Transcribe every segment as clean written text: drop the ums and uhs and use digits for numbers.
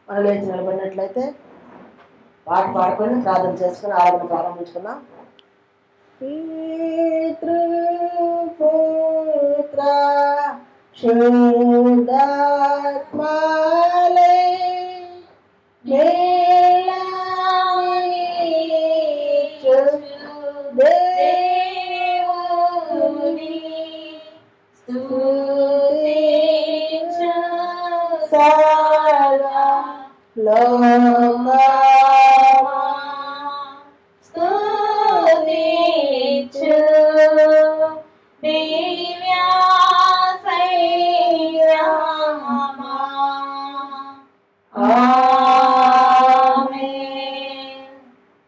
మనం లేచి నిలబడినట్లయితే పాట పాడుకొని ప్రార్థన చేసుకుని ఆరాధన ప్రారంభించుకున్నాం. పితృపుత్ర శుద్ధాత్మలే మేళవించు దేవుని స్తుతించు సదా లోకమా స్తుతించు దివ్యా శ్రీరామా. ఆమేన్.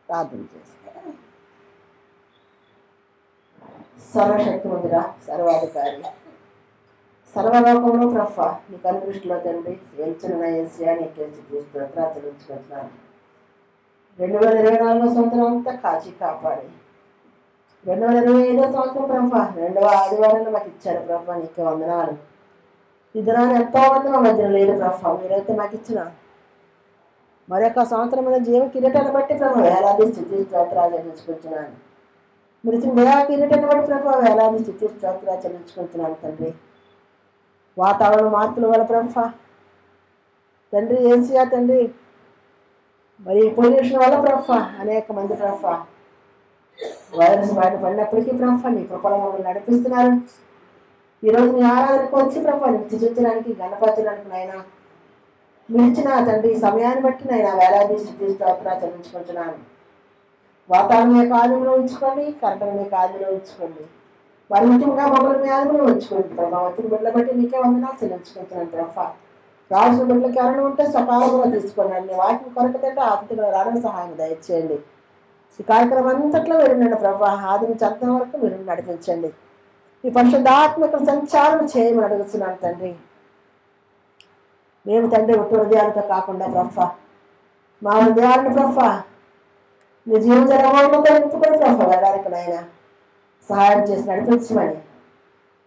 ప్రార్థన చేసుకో. సర్వశక్తిమంతుడా, సర్వాధికారి, సర్వలోకంలో ప్రభ నీ కను దృష్టిలో తండ్రి వెళ్చిన యేసయ్యా నీకే స్తోత్రాలు. 2024 సంవత్సరం అంతా కాచి కాపాడి 2025 సంవత్సరం ప్రభ 2వ ఆదివారాన్ని మాకు ఇచ్చారు ప్రభ, నీకే వందనాలు. ఈ దినాన్ని ఎంతో మంది మా మధ్యన లేదు ప్రభ, మీరైతే మాకు ఇచ్చిన మరొక సంవత్సరం జీవ కిరీటాన్ని బట్టి ప్రభ వేలాది స్థితి స్తోత్రాలు చెల్లించుకుంటున్నాను. మీరు ఇచ్చిన దయా కిరీటాన్ని బట్టి ప్రభ వేలాది స్థితి స్తోత్రాలు చెల్లించుకుంటున్నాను తండ్రి. వాతావరణ మార్పుల వల్ల ప్రభ తండ్రి యేసయ్యా తండ్రి, మరి పొల్యూషన్ వల్ల ప్రభ అనేక మంది ప్రభ వైరస్ బయట పడినప్పటికీ ప్రభ నీ కృపలో మమ్మల్ని నడిపిస్తున్నారు. ఈరోజు నీ ఆరాధనకు వచ్చి ప్రభ స్థుతించడానికి గణపరచడానికి నైనా మీరు ఇచ్చిన తండ్రి సమయాన్ని బట్టి నైనా వేలాది స్థితి స్తోత్రాలు చెల్లించుకుంటున్నాను. వాతావరణం మీ ఆధీనంలో ఉంచుకోండి, కరెంటు మీ ఆధీనంలో ఉంచుకోండి, వారి ముఖ్యంగా మమ్మల్ని మీ ఆధీనంలో ఉంచుకోండి ప్రభా. వచ్చిన బిడ్డలు బట్టి నీకే వందనాలు చెల్లించుకుంటున్నాను ప్రభా. రావాల్సిన బిడ్డలకి ఎవరైనా ఉంటే సకాలంలో తీసుకున్నాను. నీ వాటిని కొరకు తండ్రి ఆతిథ్యంలో రావడానికి సహాయం దయచేయండి. ఈ కార్యక్రమం అంతట్లో వినండి ప్రభా, ఆది నుంచి అంతం వరకు మీరు నడిపించండి. ఈ పరిశుద్ధాత్మక సంచారం చేయమని అడుగుతున్నాను తండ్రి. మేము తండ్రి ఒట్టు హృదయాలతో కాకుండా ప్రభా మా హృదయాలను ప్రభా నీ జీవజలమాలతో నింపుకొని ప్రభా వెళ్ళడానికి నాయన సహాయం చేసి నడిపించమని,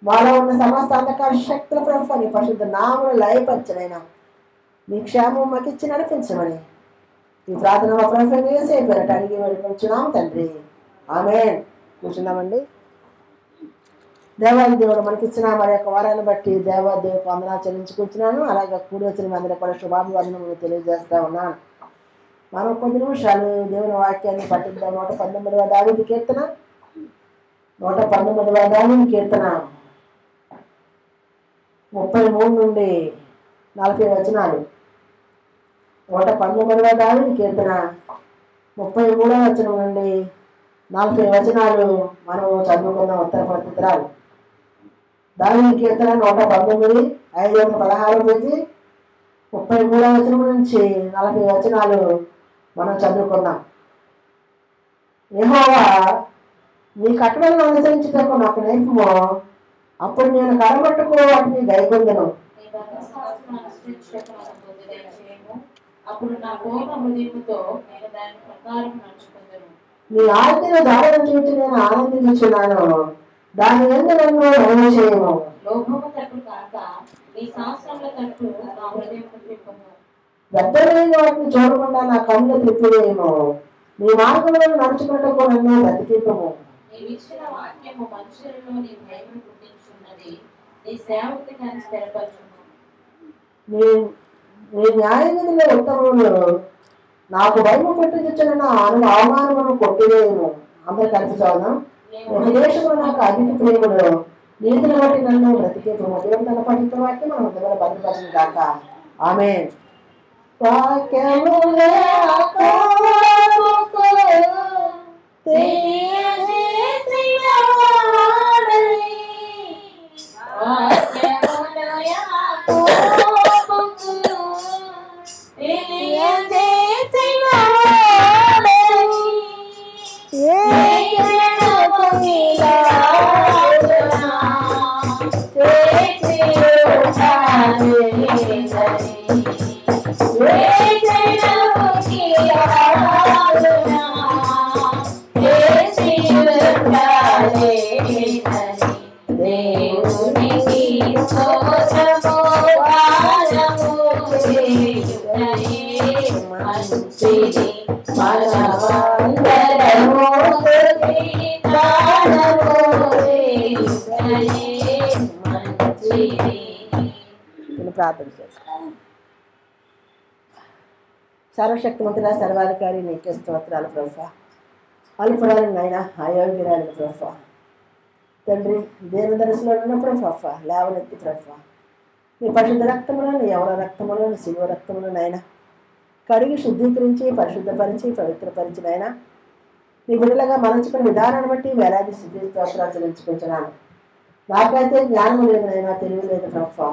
మాలో ఉన్న సమస్త అంధకార శక్తుల ప్రభా నీ పరిశుద్ధ నామను లయపరచనైనా నీ క్షేమం మాకు ఇచ్చి నడిపించమని ఈ ప్రార్థన మా ప్రభు యేసయ్య పేరట అడిగి వేడుకుంటున్నాము తండ్రి. ఆమేన్. కూర్చున్నామండి. దేవాది దేవుడు మనకి ఇచ్చిన మరి యొక్క వారాన్ని బట్టి దేవాది దేవుడికి వందనాలు చెల్లించుకుంటున్నాను. అలాగే కూడి వచ్చిన మందిని కూడా శుభాభివందనములు తెలియజేస్తా ఉన్నాను. మనం కొద్ది నిమిషాలు దేవుని వాక్యాన్ని పట్టిద్దాం. 119వ దావీదు కీర్తన 119వ దావీదు కీర్తన 33 నుండి 40 వచనాలు. 119వ దావీదు కీర్తన 33వ వచనం నుండి 40 వచనాలు మనము చదువుకున్న ఉత్తర పత్రికరాలు. దావీదు కీర్తన 119 516 పేజీ 33వ వచనం నుంచి 40 వచనాలు మనం చదువుకున్నాం. యెహోవా నీ కట్టడలను అనుసరించుటకు నాకు నేర్పుము, అప్పుడు నేను కడబట్టుకు వాటిని గైకొందును. నీ ఆజ్ఞను దారిన చూచి నేను ఆనందించుచున్నాను, దాని యందు నన్ను రమణ చేయము. వ్యర్థమైన వాటిని చూడకుండా నా కన్ను త్రిప్పివేయము, నీ మార్గంలో నడుచుకున్నట్టు నన్ను బ్రతికింపము. నీ న్యాయవిధిలో ఉత్తమములు నాకు భయము పుట్టించున్న నా అవమానమును కొట్టివేయము. అందరూ కలిసి చదువుదాం. ఉపదేశము నాకు అధిక ప్రేముడు, నీతిని బట్టి నన్ను బ్రతికింపము. దేవుడు తన పఠిత వాక్యం మన దగ్గర భద్రపరచును గాక. ఆమేన్. వాక్యములే Yes, చిన్న ప్రార్థన చేస్తాను. సర్వశక్తిమంతుడా, సర్వాధికారి నీకే స్తోత్రాలు ప్రభా. అల్పురాలు నాయన, అయోగ్యురాలు ప్రభా. తండ్రి దేని దర్శలో ఉన్నప్పుడు ప్రభా లేవనెత్తి ప్రభా నీ పరిశుద్ధ రక్తములో, నీ యవన రక్తములో, నీ శిలువ రక్తములో నాయన కడిగి శుద్ధీకరించి పరిశుద్ధపరిచి పవిత్రపరిచి నాయన నీ బిడ్డలుగా మలచుకున్న విధానాన్ని బట్టి వేలాది స్థితి స్తోత్రాలు చెల్లించుకుంటున్నాను. నాకైతే జ్ఞానం లేదు నాయన, తెలివి లేదు ప్రభా.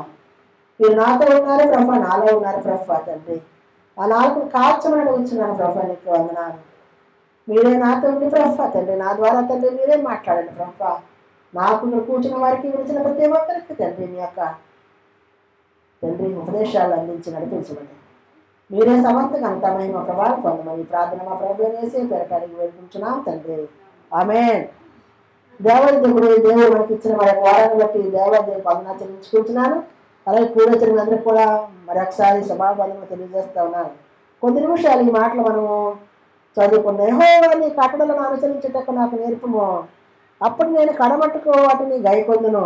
మీరు నాతో ఉన్నారు ప్రభా, నాలో ఉన్నారు ప్రభా. తండ్రి ఆ నాలుగును కాల్చమని అడుగుతున్నాను ప్రభా, నీకు వందనాలు. మీరే నాతో ఉండి ప్రభా తండ్రి, నా ద్వారా తండ్రి మీరే మాట్లాడండి ప్రభా. నాకు కూర్చున్న వారికి విడిచిన ప్రతి ఒక్కరికి తండ్రి మీ యొక్క తండ్రి ఉపదేశాలు అందించి నడిపించమని మీరే సమస్త ఘనత మహిమ ప్రభావం పొందమని ప్రార్థన మా ప్రభు వేసి పెరటానికి వేడుకుంటున్నాం తండ్రి. ఆమేన్. దేవుడు మనకి ఇచ్చిన మన వారాన్ని బట్టి దేవుడికి వందనాలు చెల్లించుకుంటున్నాను. అలాగే కూడొచ్చిన అందరికీ కూడా మరొకసారి సభాబంధంగా తెలియజేస్తా ఉన్నాను. కొద్ది నిమిషాలు ఈ మాటలు మనము చదువుకున్న యెహోవా నీ కట్టడలను అనుసరించుటకు నాకు నేర్పుము, అప్పుడు నేను కడమట్టుకు వాటిని గైకొందును.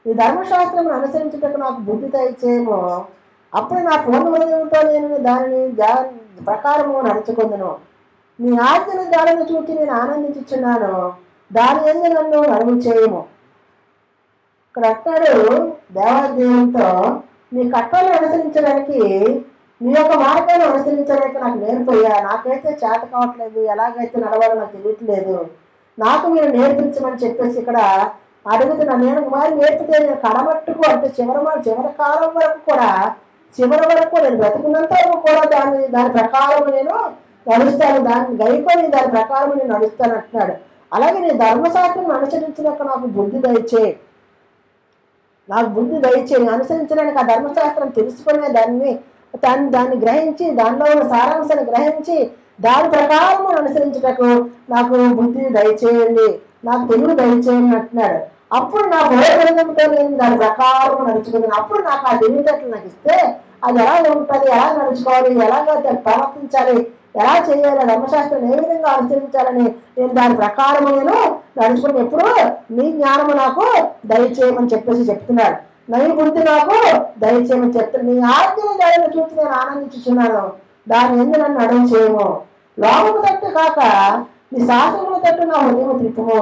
నీ ధర్మశాస్త్రం అనుసరించుటకు నాకు బుద్ధి దయచేయము, అప్పుడు నా పూర్ణ హృదయంతో నేను దానిని ప్రకారము నడుచుకుందును. నీ ఆజ్ఞల జాడను చూచి నేను ఆనందించుచున్నాను, దాని యందు నన్ను నడుము చేయము. ఇక్కడ అంటాడు దేవాదేవునితో, నీ కట్టలను అనుసరించడానికి, నీ యొక్క మార్గాన్ని అనుసరించడానికి నాకు నేర్పయ్యా. నాకైతే చేత కావట్లేదు, ఎలాగైతే నడవాలో నాకు తెలియట్లేదు, నాకు మీరు నేర్పించమని చెప్పేసి ఇక్కడ అడుగుతున్నా. నేను మరి నేర్పితే నేను కడమట్టుకు అంటే చివరి కాలం వరకు కూడా, చివరి వరకు నేను బ్రతుకున్నంత వరకు కూడా దాని ప్రకారం నేను నడుస్తాను, దాన్ని గైకొని దాని ప్రకారం నేను నడుస్తాను అంటున్నాడు. అలాగే నీ ధర్మశాస్త్రం అనుసరించినాక నాకు బుద్ధి దయచే, నాకు బుద్ధి దయచే. అనుసరించడానికి ఆ ధర్మశాస్త్రం తెలుసుకునే దాన్ని గ్రహించి, దానిలో ఉన్న సారాంశాన్ని గ్రహించి దాని ప్రకారం అనుసరించుటకు నాకు బుద్ధి దయచేయండి, నాకు తెలుగు దయచేయండి అంటున్నాడు. అప్పుడు నా బోధంతో నేను దాని ప్రకారం నడుచుకుంటాను. అప్పుడు నాకు ఆ తెలివితేటలు నాకు ఇస్తే అది ఎలా ఉంటుంది, ఎలా నడుచుకోవాలి, ఎలాగ ప్రవర్తించాలి, ఎలా చేయాలి, ధర్మశాస్త్రం ఏ విధంగా అనుసరించాలని నేను దాని ప్రకారం నేను నడుచుకుని ఎప్పుడు నీ జ్ఞానము నాకు దయచేయమని చెప్పేసి చెప్తున్నాడు. నీ బుద్ధి నాకు దయచేయమని చెప్తున్నాను. నీ ఆజ్ఞల దారిని చూసి నేను ఆనందించుచున్నాను, దాని ఎందు నన్ను అడుగు చేయము. లోకము తట్టు కాక నీ శాస్త్రముల తట్టు నా హృదయం త్రిప్పుము,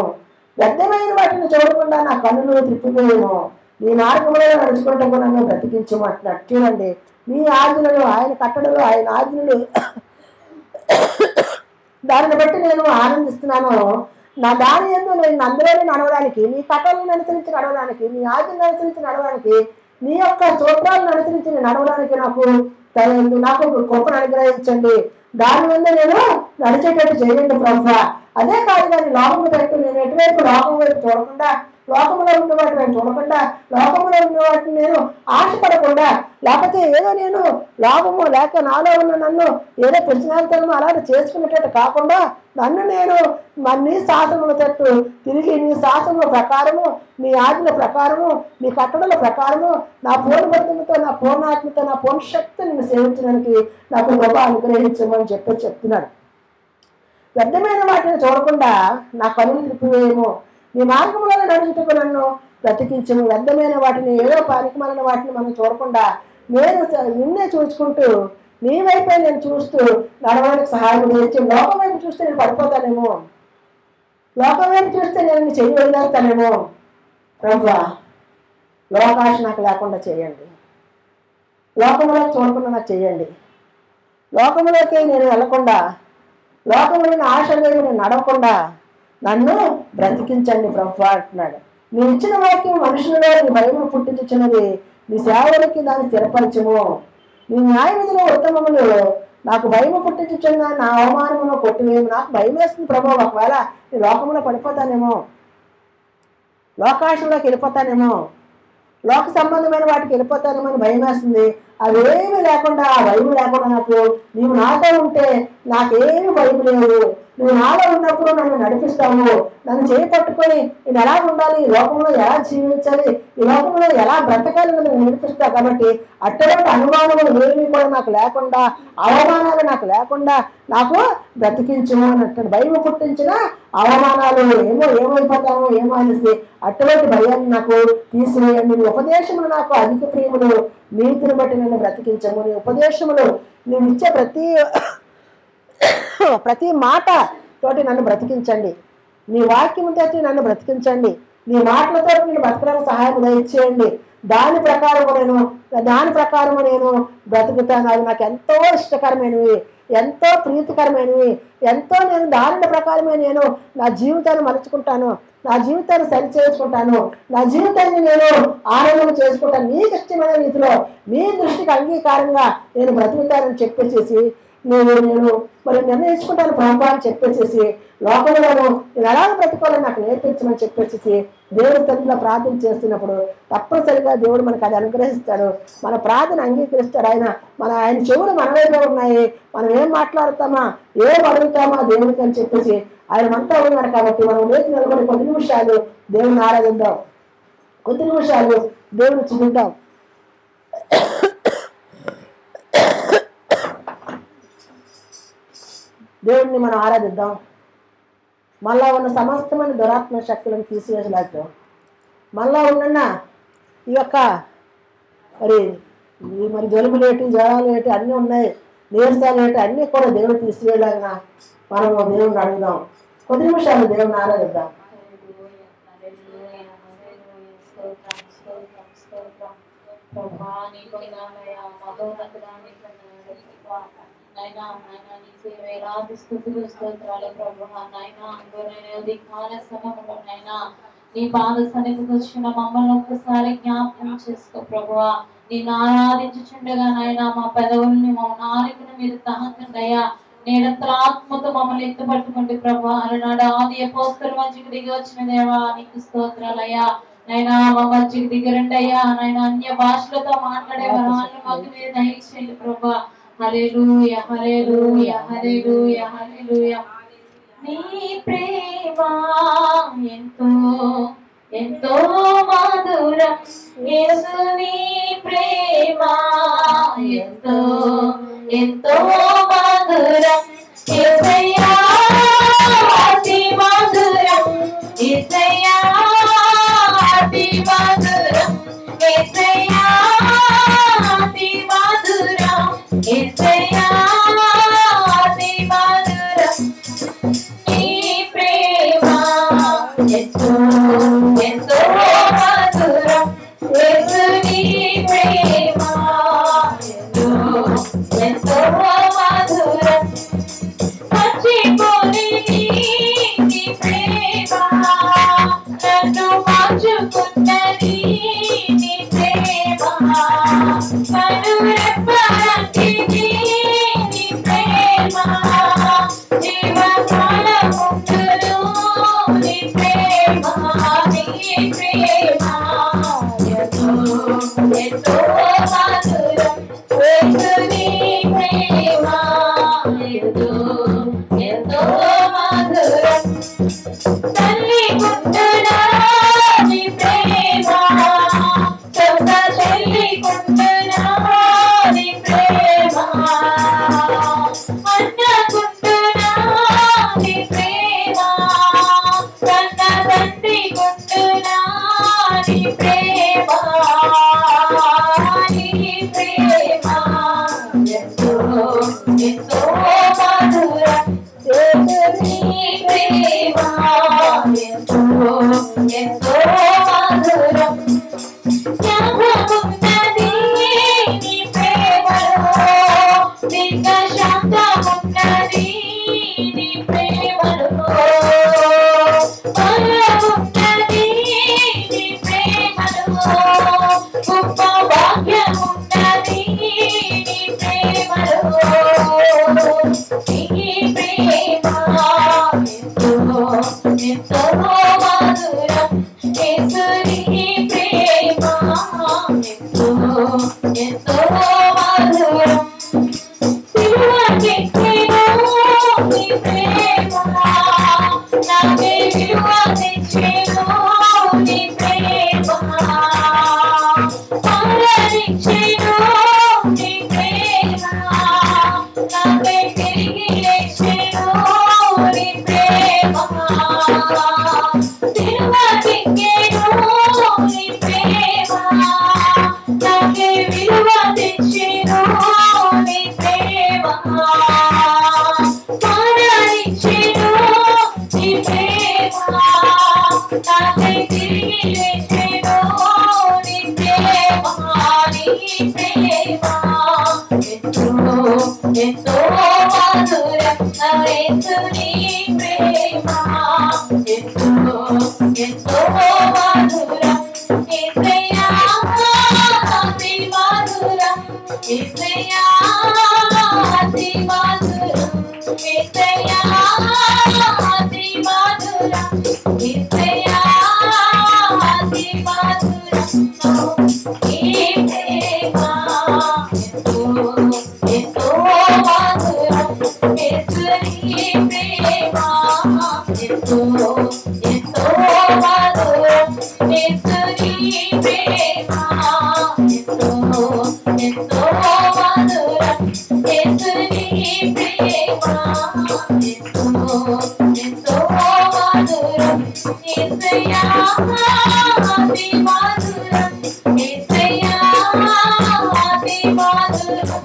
వ్యర్థమైన వాటిని చూడకుండా నా కన్నులు త్రిప్పిపోయేము. నీ మార్గంలో నడుచుకుంటూ నన్ను బ్రతికించము అంటున్నాడు. చూడండి, నీ ఆజ్ఞలు, ఆయన కట్టడలు, ఆయన ఆజ్ఞలు, దానిని బట్టి నేను ఆనందిస్తున్నాను. నా దాని యందు నేను అందులోనే నడవడానికి, నీ కట్టలను అనుసరించి నడవడానికి, నీ ఆజ్ఞలను అనుసరించి నడవడానికి, నీ యొక్క సూత్రాలను అనుసరించి నడవడానికి నాకు కృపను అనుగ్రహించండి. దాని మీద నేను నడిచేటట్టు చేయండి ప్రభా. అదే కాదు కానీ లోకము తట్టు నేను ఎటువైపు లోకం వైపు చూడకుండా, లోకంలో ఉన్న వాటిని నేను చూడకుండా, లోకంలో ఉన్న వాటిని నేను ఆశపడకుండా, లేకపోతే ఏదో నేను లోపము లేక నాలో ఉన్న నన్ను ఏదో పెంచినాతనమో అలాగే చేసుకునేటట్టు కాకుండా, నన్ను నేను నీ శాసనముల తట్టు తిరిగి నీ శాసనముల ప్రకారము, నీ ఆజ్ఞల ప్రకారము, నీ కట్టడల ప్రకారము నా పూర్ణబద్ధంతో, నా పూర్ణాత్మతో, నా పూర్ణ శక్తిని నేను సేవించడానికి నాకు గొప్ప అనుగ్రహించమని చెప్తున్నాడు. వ్యర్థమైన వాటిని చూడకుండా నా కనులు త్రిప్పివేయము, నీ మార్గంలో నడుచుటకు నన్ను బ్రతికించము. వ్యర్థమైన వాటిని, ఏదో పానికిమాలిన వాటిని మనం చూడకుండా నేను నిన్నే చూసుకుంటూ నీ వైపే నేను చూస్తూ నడవడానికి సహాయం చేసి, లోకం వైపు చూస్తే నేను పడిపోతానేమో, లోకం వైపు చూస్తే నేను చెయ్యి వదిలేస్తానేమో. ప్రభువా, లోకాశ నాకు లేకుండా చేయండి, లోకంలోకి చూడకుండా నాకు చేయండి, లోకంలోకి నేను వెళ్ళకుండా, లోకంలో ఆశలు నేను నడవకుండా నన్ను బ్రతికించండి ప్రభువా అంటున్నాడు. నువ్వు ఇచ్చిన వాక్యం మనుషులలో నీ భయమును పుట్టించున్నది, నీ సేవలకి దాన్ని స్థిరపరచము. నీ న్యాయ విధిలో ఉత్తమములు నాకు భయము పుట్టించున్న నా అవమానమును కొట్టివేము. నాకు భయం వేస్తుంది ప్రభు, ఒకవేళ నీ లోకంలో పడిపోతానేమో, లోకాశంలోకి వెళ్ళిపోతానేమో, లోక సంబంధమైన వాటికి వెళ్ళిపోతానేమో అని భయం వేస్తుంది. అవేమి లేకుండా, ఆ భయం లేకుండా నాకు నీవు నాతో ఉంటే నాకేమి భయం లేదు. నువ్వు నాలో ఉన్నప్పుడు నన్ను నడిపిస్తావు. నన్ను చేపట్టుకొని నేను ఎలా ఉండాలి, ఈ లోకంలో ఎలా జీవించాలి, ఈ లోకంలో ఎలా బ్రతకాలి నన్ను నేర్పిస్తావు. కాబట్టి అటువంటి అనుమానములు ఏమీ కూడా నాకు లేకుండా, అవమానాలు నాకు లేకుండా నాకు బ్రతికించము అని అంటాడు. భయం పుట్టించిన అవమానాలు ఏమైపోతామో ఏమో అనేసి అటువంటి భయాన్ని నాకు తీసివేయండి. నీ ఉపదేశములు నాకు అధిక ప్రియములు, నీతిని బట్టి నన్ను బ్రతికించము. నీ ఉపదేశములు నేను ఇచ్చే ప్రతి మాట తోటి నన్ను బ్రతికించండి. నీ వాక్యము తోటి నన్ను బ్రతికించండి. నీ మాటలతో నేను బ్రతకడానికి సహాయం దయచేయండి. దాని ప్రకారము నేను బ్రతుకుతాను. అవి నాకు ఎంతో ఇష్టకరమైనవి, ఎంతో ప్రీతికరమైనవి, ఎంతో నేను దాని ప్రకారమే నేను నా జీవితాన్ని మలుచుకుంటాను, నా జీవితాన్ని సరి చేసుకుంటాను, నా జీవితాన్ని నేను ఆనందం చేసుకుంటాను. నీకు ఇష్టమైన రీతిలో నీ దృష్టికి అంగీకారంగా నేను బ్రతుకుతానని చెప్పేసేసి నేను మరి నిర్ణయించుకుంటాను ప్రభు అని చెప్పేసేసి లోకంలోనూ నేను ఎలా బ్రతుకోవాలని నాకు నేర్పించమని చెప్పేసి దేవుడి తండ్రిలో ప్రార్థన చేస్తున్నప్పుడు తప్పనిసరిగా దేవుడు మనకు అది అనుగ్రహిస్తాడు. మన ప్రార్థన అంగీకరిస్తాడు ఆయన. ఆయన చెవులు మన వైపు ఉన్నాయి. మనం ఏం మాట్లాడతామా, ఏం అడుగుతామా దేవుడికి అని చెప్పేసి ఆయన మనతో ఉన్నారు. కాబట్టి మనం లేచి నిలబడి కొద్ది నిమిషాలు దేవుడిని ఆరాధిద్దాం, కొద్ది నిమిషాలు దేవుడిని చూద్దాం. దేవుడిని మనం ఆరాధిద్దాం. మళ్ళా ఉన్న సమస్తమైన దురాత్మ శక్తులను తీసివేసలేకపోయాం. మళ్ళా ఉన్న ఈ యొక్క మరి జలుబులేటి, జ్వరాలేటి అన్నీ ఉన్నాయి, నీరసాలేటి అన్నీ కూడా దేవుడు తీసివేయలాగిన మనము దేవుడిని అడుగుదాం. కొద్ది నిమిషాలు దేవుడిని ఆరాధిద్దాం. నీ పాద సన్నిధికి వచ్చిన మమ్మల్ని ఒక్కసారి జ్ఞాపకం చేసుకో ప్రభువా. నేను ఆరాధించుచుండగా నాయనా మా పెదవుల్ని, మా నాలుకను మీరు తాకండి అయ్యా. నేనంతర ఆత్మతో మమ్మల్ని ఎత్తుపట్టుకోండి ప్రభువా. అలనాడు ఆది అపోస్తలుల మధ్యకి దిగి వచ్చిన దేవా నీకు స్తోత్రాలయ్యా. నైనా మా మధ్యకి దిగరండి అయ్యా. నైనా అన్య భాషలతో మాట్లాడే వరాన్ని మాకు మీరు దయచేయండి ప్రభువా. హల్లెలూయా, హల్లెలూయా, హల్లెలూయా, హల్లెలూయా. నీ ప్రేమ ఎంతో ఎంతో మధురం, యేసు నీ ప్రేమ ఎంతో ఎంతో మధురం, యేసయ్యా అతి మధురం, యేసయ్యా అతి మధురం, యేసయ్యా అతి మధురం, యేసయ్యా అతి మధురం. నీ ప్రేమ ఎంతో ఎంతో మధురం, యేసు నీ ప్రేమ ఎంతో ఎంతో మధురం. మర్చిపోని నీ ప్రేమ, నన్ను మార్చుకున్నది నీ ప్రేమ, కనురెప్పలాంటిది నీ ప్రేమ, జీవకాలముందును నీ ప్రేమ, నీ ప్రేమ ఎంతో ఎంతో మధురం, యేసు నీ ప్రేమ ఎంతో ఎంతో మధురం. తల్లి గుండెనా నీ ప్రేమ, సొంత చెల్లి గుండెనా నీ ప్రేమ, అన్న గుండెనా నీ ప్రేమ, కన్న తండ్రి గుండెనా నీ ప్రేమ, నీ ప్రేమ ఎంతో ఎంతో మధురం, నీ ప్రేమ ఎంతో ఎంతో మధురం. త్యాగమున్నది నీ ప్రేమలో, దీర్ఘ శాంతమున్నది నీ ప్రేమలో, బలమున్నది నీ ప్రేమలో, గొప్ప భాగ్యమున్నది నీ ప్రేమలో. నీ ప్రేమ ఎంతో ఎంతో మధురం, యేసు నీ ప్రేమ ఎంతో ఎంతో ప్రేమ ఎంతో ఎంతో మధురం నా యేసుని ప్రేమ ఎంతో ఎంతో మధురం యేసయ్యా అతి మధురం యేసయ్యా అతి మధురం యేసయ్యా అతి మధురం యేసయ్యా అతి మధురం ఈ ప్రేమ ఎంతో ఎంతో మధురం యేసుని ప్రేమ ఎంతో ఎంతో మధురం యేసుని ప్రేమ ఎంతో ఎంతో మధురం యేసుని ప్రేమ ఎంతో ఎంతో మధురం యేసయ్యా అతి మధురం యేసయ్యా అతి మధురం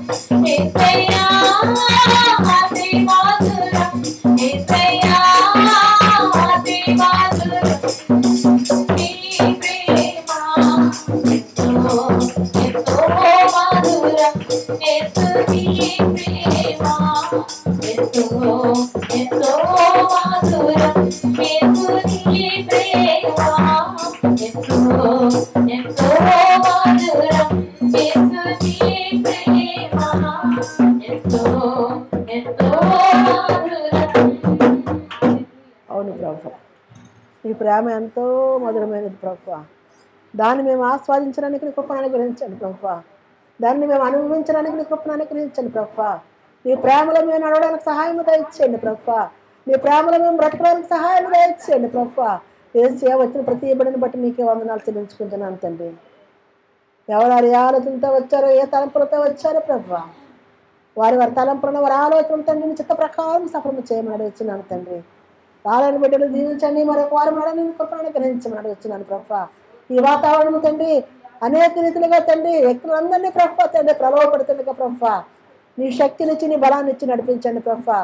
యేసయ్యా అతి మధురం యేసయ్యా అతి మధురం నీ ప్రేమ ఎంతో ఎంతో మధురం యేసుని ప్రేమ ఎంతో ఎంతో మధురం యేసుని ప్రేమ ఎంతో ఎంతో మధురం యేసుని ప్రేమ ఎంతో ఎంతో మధురం. అవును ప్రభు, ఈ ప్రేమ ఎంతో మధురమైనది ప్రభు. దాన్ని మేము ఆస్వాదించడానికి నీ కృపను అనుగ్రహించండి ప్రభు. దాన్ని మేము అనుభవించడానికి నీ కృపను అనుగ్రహించండి ప్రభు. నీ ప్రేమలో మేము నడవడానికి సహాయం దయచేయండి ప్రభు. నీ ప్రేమలో మేము బ్రతకడానికి సహాయం దయచేయండి ప్రభు. ఏసయ్యా వచ్చిన ప్రతి బిడ్డని బట్టి నీకే వందనాలు చెల్లించుకుంటున్నాను తండ్రి. ఎవరు ఏ ఆలోచనతో వచ్చారో, ఏ తలంపులతో వచ్చారో ప్రభు, వారి వారి తలంపులను వారి ఆలోచన తండ్రి నీ చిత్త ప్రకారం సఫలం చేయమని అడుగుతున్నాను తండ్రి. రాలేని బిడ్డలు దీవించండి, మరొక వారం నడని కృపను గ్రహించమని అడుగుతున్నాను ప్రభు. ఈ వాతావరణం తండ్రి అనేక రీతిలుగా తండ్రి వ్యక్తులందరినీ ప్రభు తండ్రి ప్రలోభపడుతుండగా ప్రభు నీ శక్తినిచ్చి నీ బలాన్ని ఇచ్చి నడిపించండి ప్రభు.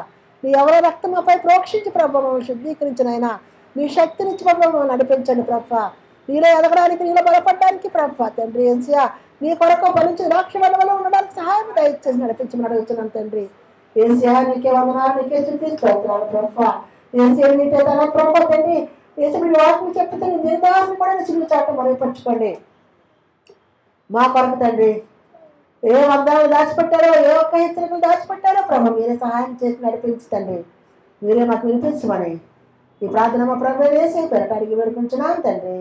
నీ ఎవరో రక్తం మాపై ప్రోక్షించి ప్రభు మమ్మల్ని శుద్ధీకరించిన ఆయన నీ శక్తినిచ్చి ప్రభు మమ్మల్ని నడిపించండి ప్రభు. నీలో ఎదగడానికి, నీలో బలపడడానికి ప్రభు తండ్రి ఏసయ్యా నీ కొరకు ఫలించి ద్రాక్ష వల్ల ఉండడానికి సహాయం దయచేసి నడిపించమని అడుగుతున్నాను తండ్రి. ఏసయ్యా నీకే వందనాలు, నీకే స్తోత్రాలు ప్రభు. ఏసయ్యా నీకే తన ప్రభు తండ్రి ఏసయ్య మీరు వాటిని చెప్తే నీ దీర్ఘాసం కూడా చిన్న చాట మరుగుపరచుకోండి మా కొరకు తండ్రి. ఏ వర్గాలు దాచిపెట్టారో, ఏ ఒక్క హెచ్చరికలు దాచిపెట్టారో ప్రభు మీరే సహాయం చేసి నడిపించండి. మీరే మాకు వినిపించమని ఈ ప్రార్థన మా ప్రభు వేసి పెరట అడిగి వేడుకుంటున్నాను తండ్రి.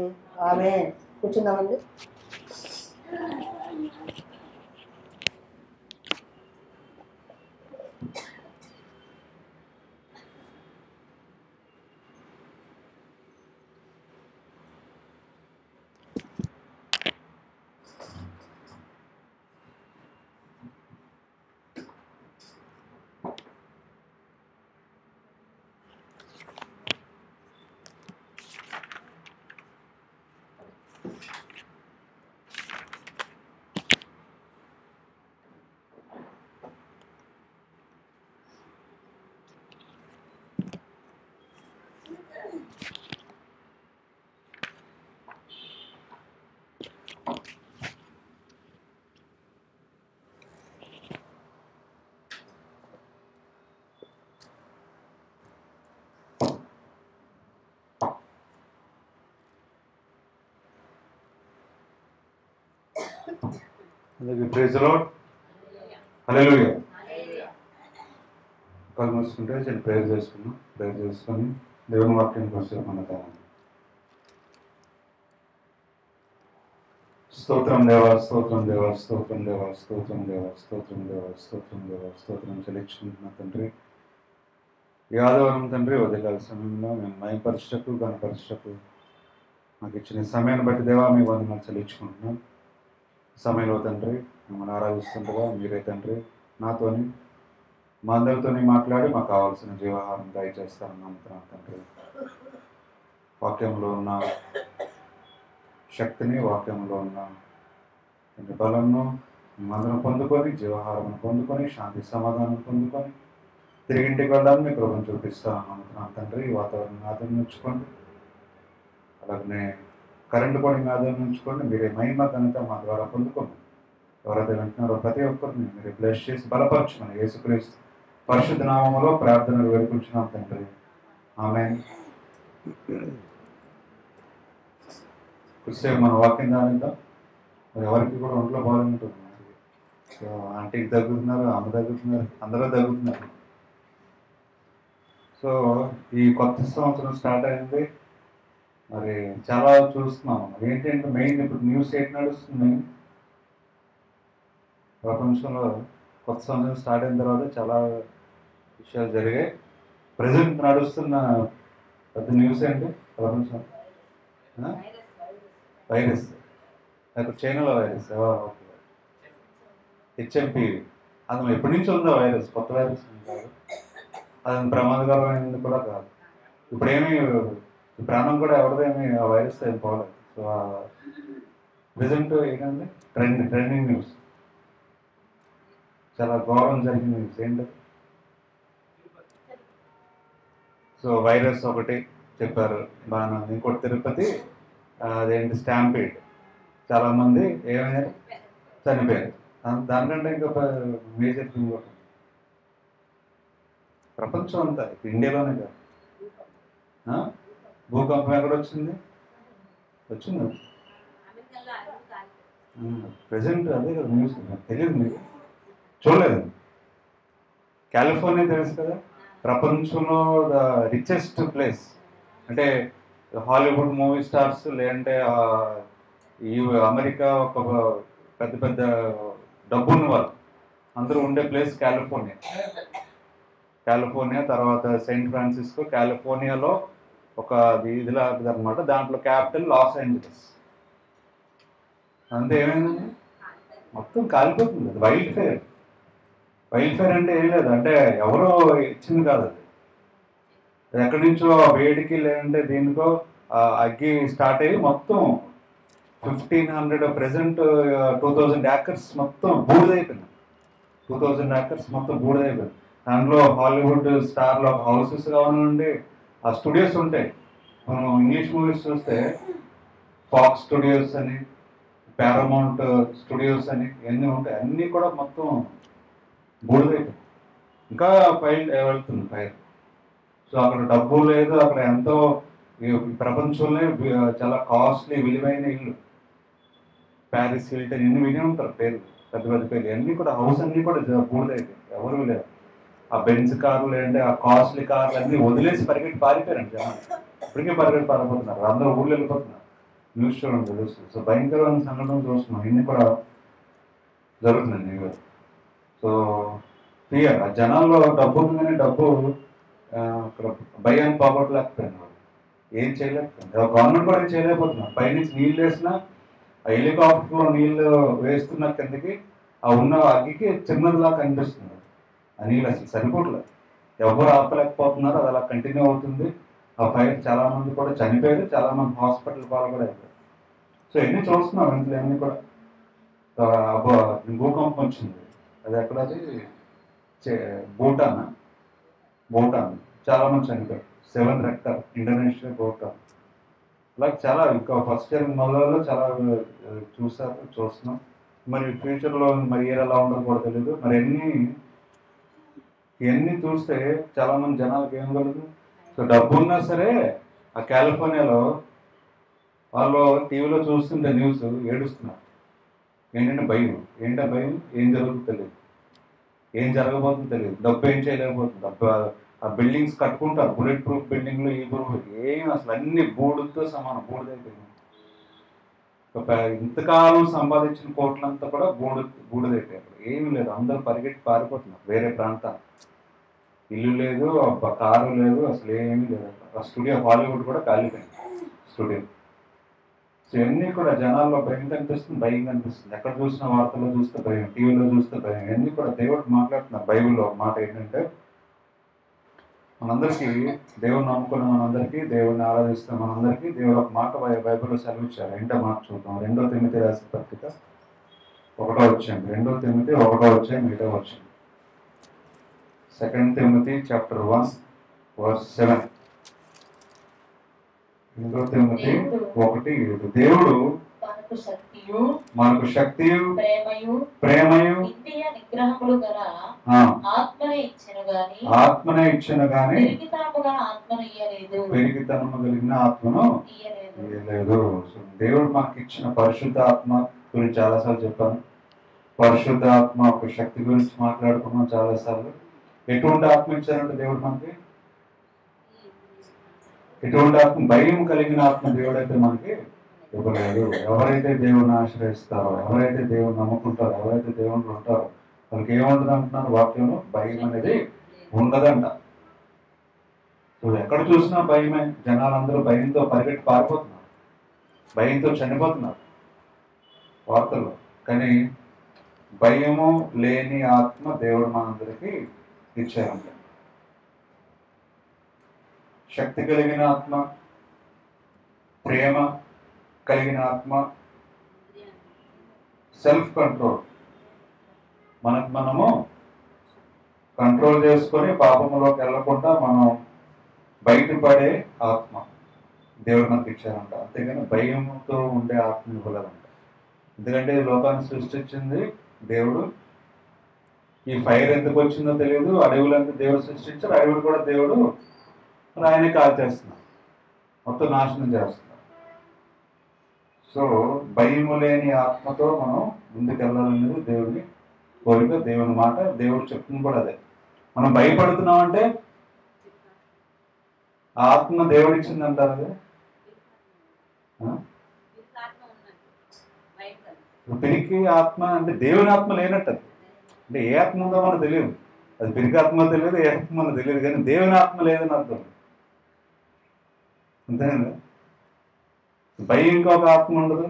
ఆమేన్. కూర్చుందామండి. Praise the lord. హల్లెలూయా. కళ్ళు మూసుకుంటే చిన్న ప్రేయర్ చేసుకున్నాం. ప్రేయర్ చేసుకొని దేవుని వాక్యానికి వస్తాం. మన స్తోత్రం దేవా, స్తోత్రం దేవా, స్తోత్రం దేవా, స్తోత్రం దేవా, స్తోత్రం దేవా, స్తోత్రం దేవా, స్తోత్రం చెల్లించుకుంటున్నా తండ్రి. ఈ ఆదివారం తండ్రి ఉదయకాల సమయంలో మేము మయపరచకు గణపరచకు మాకు ఇచ్చిన సమయాన్ని బట్టి దేవా మీ వందనాలు చెల్లించుకుంటున్నాం. సమయంలో తండ్రి మిమ్మల్ని ఆరాధిస్తుండగా మీరే తండ్రి నాతోని మా అందరితోని మాట్లాడి మాకు కావాల్సిన జీవాహారం దయచేస్తారని నమ్ముతున్నాను తండ్రి. వాక్యంలో ఉన్న శక్తిని, వాక్యంలో ఉన్న తండ్రి బలంను మేమందరం పొందుకొని, జీవాహారం పొందుకొని, శాంతి సమాధానం పొందుకొని తిరిగి ఇంటికి వెళ్ళాలని మీ కృపను చూపిస్తాను నమ్ముతున్నాను తండ్రి. ఈ వాతావరణం ఆదరణ ఉంచుకోండి, అలాగనే కరెంటు కూడా ఆదరణ ఉంచుకోండి. మీరే మహిమ ఘనత మా ద్వారా పొందుకోండి. ఎవరైతే వింటున్నారో ప్రతి ఒక్కరిని మీరు బ్లెస్ చేసి బలపరచమని యేసుక్రీస్తు పరిశుద్ధ నామములో ప్రార్థనలు వేడుకుంటున్నాం తండ్రి. ఆమేన్. కొద్దిసేపు మన వాక్యం దానిద్దాం. మరి ఎవరికి కూడా ఒంట్లో బాగుంటుంది. సో ఆంటీకి తగ్గుతున్నారు, ఆమె తగ్గుతున్నారు, అందరూ తగ్గుతున్నారు. సో ఈ కొత్త సంవత్సరం స్టార్ట్ అయింది. మరి చాలా చూస్తున్నాం. ఏంటంటే మెయిన్ ఇప్పుడు న్యూస్ ఏంటి నడుస్తుంది ప్రపంచంలో. కొత్త సంవత్సరం స్టార్ట్ అయిన తర్వాత చాలా విషయాలు జరిగాయి. ప్రజెంట్ నడుస్తున్న పెద్ద న్యూస్ ఏంటి ప్రపంచం? వైరస్. ఇప్పుడు చైనాలో వైరస్ HMPV. అది ఎప్పటి నుంచి ఉందా వైరస్? కొత్త వైరస్ కాదు. అది ప్రమాదకరమైనది కూడా కాదు. ఇప్పుడేమీ ప్రాణం కూడా ఎవరిదేమీ ఆ వైరస్ ఏం పోలేదు. సో ప్రజెంట్ ఏంటంటే ట్రెండింగ్ న్యూస్, చాలా ఘోరం జరిగిన న్యూస్ ఏంటది? సో వైరస్ ఒకటి చెప్పారు బాగా. ఇంకోటి తిరుపతి అదేంటి స్టాంపీడ్, చాలామంది ఏమైనా చనిపోయారు. దానికంటే ఇంకా మేజర్ థింగ్ ఒకటి ప్రపంచం అంతా, ఇండియాలోనే కాదు. భూకంపం ఎక్కడ వచ్చింది? ప్రజెంట్ అదే కదా న్యూస్. తెలియదు మీకు? చూడలేదు? కాలిఫోర్నియా తెలుసు కదా, ప్రపంచంలో ద రిచెస్ట్ ప్లేస్. అంటే హాలీవుడ్ మూవీ స్టార్స్ లేదంటే ఈ అమెరికా ఒక పెద్ద పెద్ద డబ్బున్న వాళ్ళు అందరూ ఉండే ప్లేస్ కాలిఫోర్నియా. తర్వాత సెయింట్ ఫ్రాన్సిస్కో. కాలిఫోర్నియాలో ఒక ఇదిలా అనమాట. దాంట్లో క్యాపిటల్ లాస్ ఏంజలస్. అంతే ఏమైందండి? మొత్తం కాలిపోతుంది. అది వైల్డ్ ఫైర్ అంటే ఏం లేదు, అంటే ఎవరో ఇచ్చింది కాదు. అది ఎక్కడి నుంచో వేడికి లేదంటే దీనికో అగ్గి స్టార్ట్ అయ్యి మొత్తం 1500 ప్రెసెంట్ 2000 ఏకర్స్ మొత్తం బూడిదైపోయింది. 2000 ఏకర్స్ మొత్తం బూడిదైపోయింది. దాంట్లో హాలీవుడ్ స్టార్లో హౌసెస్ కావాలండి, ఆ స్టూడియోస్ ఉంటాయి. మనం ఇంగ్లీష్ మూవీస్ చూస్తే ఫాక్స్ స్టూడియోస్ అని, పారామౌంట్ స్టూడియోస్ అని ఇవన్నీ ఉంటాయి. అన్నీ కూడా మొత్తం బూడిదైపోయింది. ఇంకా ఫైర్ వెళ్తుంది ఫైర్. సో అక్కడ డబ్బు లేదు, అక్కడ ఎంతో ప్రపంచంలో చాలా కాస్ట్లీ విలువైన ఇల్లు, ప్యారిస్ హిల్టన్, ఎన్ని విని ఉంటారు పేరు, పెద్ద పెద్ద పేర్లు. అన్నీ కూడా హౌస్ అన్నీ కూడా బూడిదైపోయి ఎవరు లేదు. ఆ బెంజ్ కార్లు లేదంటే ఆ కాస్ట్లీ కార్లు అన్నీ వదిలేసి పరిగెట్టి పారిపోయారండి జనాలు. ఇప్పటికే పరిగెట్టి పారిపోతున్నారు, అందరూ ఊళ్ళో వెళ్ళిపోతున్నారు. న్యూస్ చూడండి తెలుస్తుంది. సో భయంకరమైన సంఘటన చూస్తున్నాం. ఇన్ని కూడా జరుగుతుందండి. సో క్లియర్ ఆ జనాల్లో డబ్బు ఉందని డబ్బు అక్కడ భయాన్ని పోగొట్టలేకపోయింది. వాళ్ళు ఏం చేయలేకపోయింది. గవర్నమెంట్ కూడా ఏం చేయలేకపోతున్నారు. పైనుంచి నీళ్ళు వేసినా ఆ హెలికాప్టర్లో నీళ్ళు వేస్తున్న కిందకి ఆ ఉన్న అగ్గికి చిన్నదిలా కనిపిస్తుంది. ఆ నీళ్ళు అసలు సరిపోవట్లేదు, ఎవరు ఆపలేకపోతున్నారు. అది అలా కంటిన్యూ అవుతుంది. ఆ ఫైర్ చాలామంది కూడా చనిపోయారు, చాలామంది హాస్పిటల్ పాలు కూడా అయిపోయారు. సో ఎన్ని చూస్తున్నాం ఇంట్లో అన్నీ కూడా. భూకంపం వచ్చింది, అది ఎక్కడది భూటాన్ చాలామంది చనిపోయారు. 7 రెక్టర్ ఇండోనేషియా, భూటాన్. అలా చాలా ఇంకా ఫస్ట్ ఇయర్ మొదలలో చాలా చూస్తున్నాం. మరి ఫ్యూచర్లో మరి ఇయర్ ఎలా ఉండదు కూడా తెలియదు. మరి ఇవన్నీ చూస్తే చాలామంది జనాలకు ఏం కలదు. సో డబ్బు ఉన్నా సరే ఆ కాలిఫోర్నియాలో వాళ్ళు టీవీలో చూస్తుంటే న్యూస్ ఏడుస్తున్నారు. ఏంటంటే భయం. ఏంటంటే భయం, ఏం జరుగుతుందో తెలియదు, ఏం జరగబోతుందో తెలియదు. డబ్బు ఏం చేయలేకపోతుంది. ఆ బిల్డింగ్స్ కట్టుకుంటారు, బుల్లెట్ ప్రూఫ్ బిల్డింగ్లు, ఈ ప్రూఫ్ ఏం అసలు అన్ని బూడుతో సమానం, బూడిదైపోయింది. ఇంతకాలం సంపాదించిన కోట్లంతా కూడా బూడిదైపోయారు. ఏమీ లేదు, అందరూ పరిగెట్టి పారిపోతున్నారు వేరే ప్రాంతానికి. ఇల్లు లేదు, కారు లేదు, అసలు ఏమీ లేదు. ఆ స్టూడియో హాలీవుడ్ కూడా కాలిపోయింది స్టూడియో. సో ఇవన్నీ కూడా జనాల్లో భయం కనిపిస్తుంది. ఎక్కడ చూసిన వార్తల్లో చూస్తే భయం, టీవీలో చూస్తే భయం. ఇవన్నీ కూడా దేవుడు మాట్లాడుతున్నారు. బైబిల్లో మాట ఏంటంటే మనందరికీ, దేవుని నమ్ముకున్న మనందరికీ, దేవుడిని ఆరాధిస్తున్న మనందరికీ దేవుడు ఒక మాట బైబిల్లో సెలవిచ్చారు. ఏంటో మాట చూద్దాం. 2 తిమోతి రాసిన పత్రిక 1వ అధ్యాయం. 2 తిమోతి 1వ అధ్యాయం 7వ వచనం. 2 తిమోతి chapter 1 verse 7. 2 తిమోతి 1:7. దేవుడు మనకు శక్తి మనకు శక్తియు ప్రేమయు ప్రేమయు ఇంద్రియ నిగ్రహములు గల ఆత్మనే ఇచ్చిన గాని పెరిగితనము గల ఆత్మను ఇయ్యలేదు. పెరిగితనము కలిగిన ఆత్మను ఇయ్యలేదు. సో దేవుడు మనకి ఇచ్చిన పరిశుద్ధ ఆత్మ గురించి చాలాసార్లు చెప్పాను. పరిశుద్ధ ఆత్మ ఒక శక్తి గురించి మాట్లాడుకున్నాం చాలాసార్లు. ఎటువంటి ఆత్మ ఇచ్చారంటే దేవుడు మనకి, ఎటువంటి ఆత్మ? భయం కలిగిన ఆత్మ దేవుడు అయితే మనకి ఇవ్వలేదు. ఎవరైతే దేవుని ఆశ్రయిస్తారో, ఎవరైతే దేవుని నమ్ముకుంటారో, ఎవరైతే దేవుని ఉంటారో వాళ్ళకి ఏముండదు అంటున్నారు వాక్యంలో? భయం అనేది ఉండదంట. సో ఎక్కడ చూసినా భయమే. జనాలందరూ భయంతో పరిగెట్టి పారిపోతున్నారు, భయంతో చనిపోతున్నారు వార్తల్లో. కానీ భయము లేని ఆత్మ దేవుడు మనందరికీ ఇచ్చారంట. శక్తి కలిగిన ఆత్మ, ప్రేమ కలిగిన ఆత్మ, సెల్ఫ్ కంట్రోల్, మనము కంట్రోల్ చేసుకొని పాపంలోకి వెళ్ళకుండా మనం బయటపడే ఆత్మ దేవుడు మనకి ఇచ్చారంట. అంతేగాని భయంతో ఉండే ఆత్మ ఇవ్వలేదంట. ఎందుకంటే లోకాన్ని సృష్టించింది దేవుడు. ఈ ఫైర్ ఎందుకు వచ్చిందో తెలియదు. అడవులంతా దేవుడు సృష్టించారు, అడవులు కూడా దేవుడు ఆయనే కాల్ చేస్తున్నారు, మొత్తం నాశనం చేస్తున్నారు. సో భయము లేని ఆత్మతో మనం ముందుకెళ్ళాలనేది దేవుని కోరిక, దేవుని మాట. దేవుడు చెప్తుంది కూడా అదే. మనం భయపడుతున్నామంటే ఆత్మ దేవుడు ఇచ్చింది అంటారు. అదే పిరికి ఆత్మ అంటే దేవుని ఆత్మ లేనట్టు. అది అంటే ఏ ఆత్మ ఉందో మనకు తెలియదు. అది పిరికి ఆత్మ తెలియదు, ఏ ఆత్మ మనకు తెలియదు. కానీ దేవుని ఆత్మ లేదని అర్థం. అంతేనండి. భయం ఇంకొక ఆత్మ ఉండదు,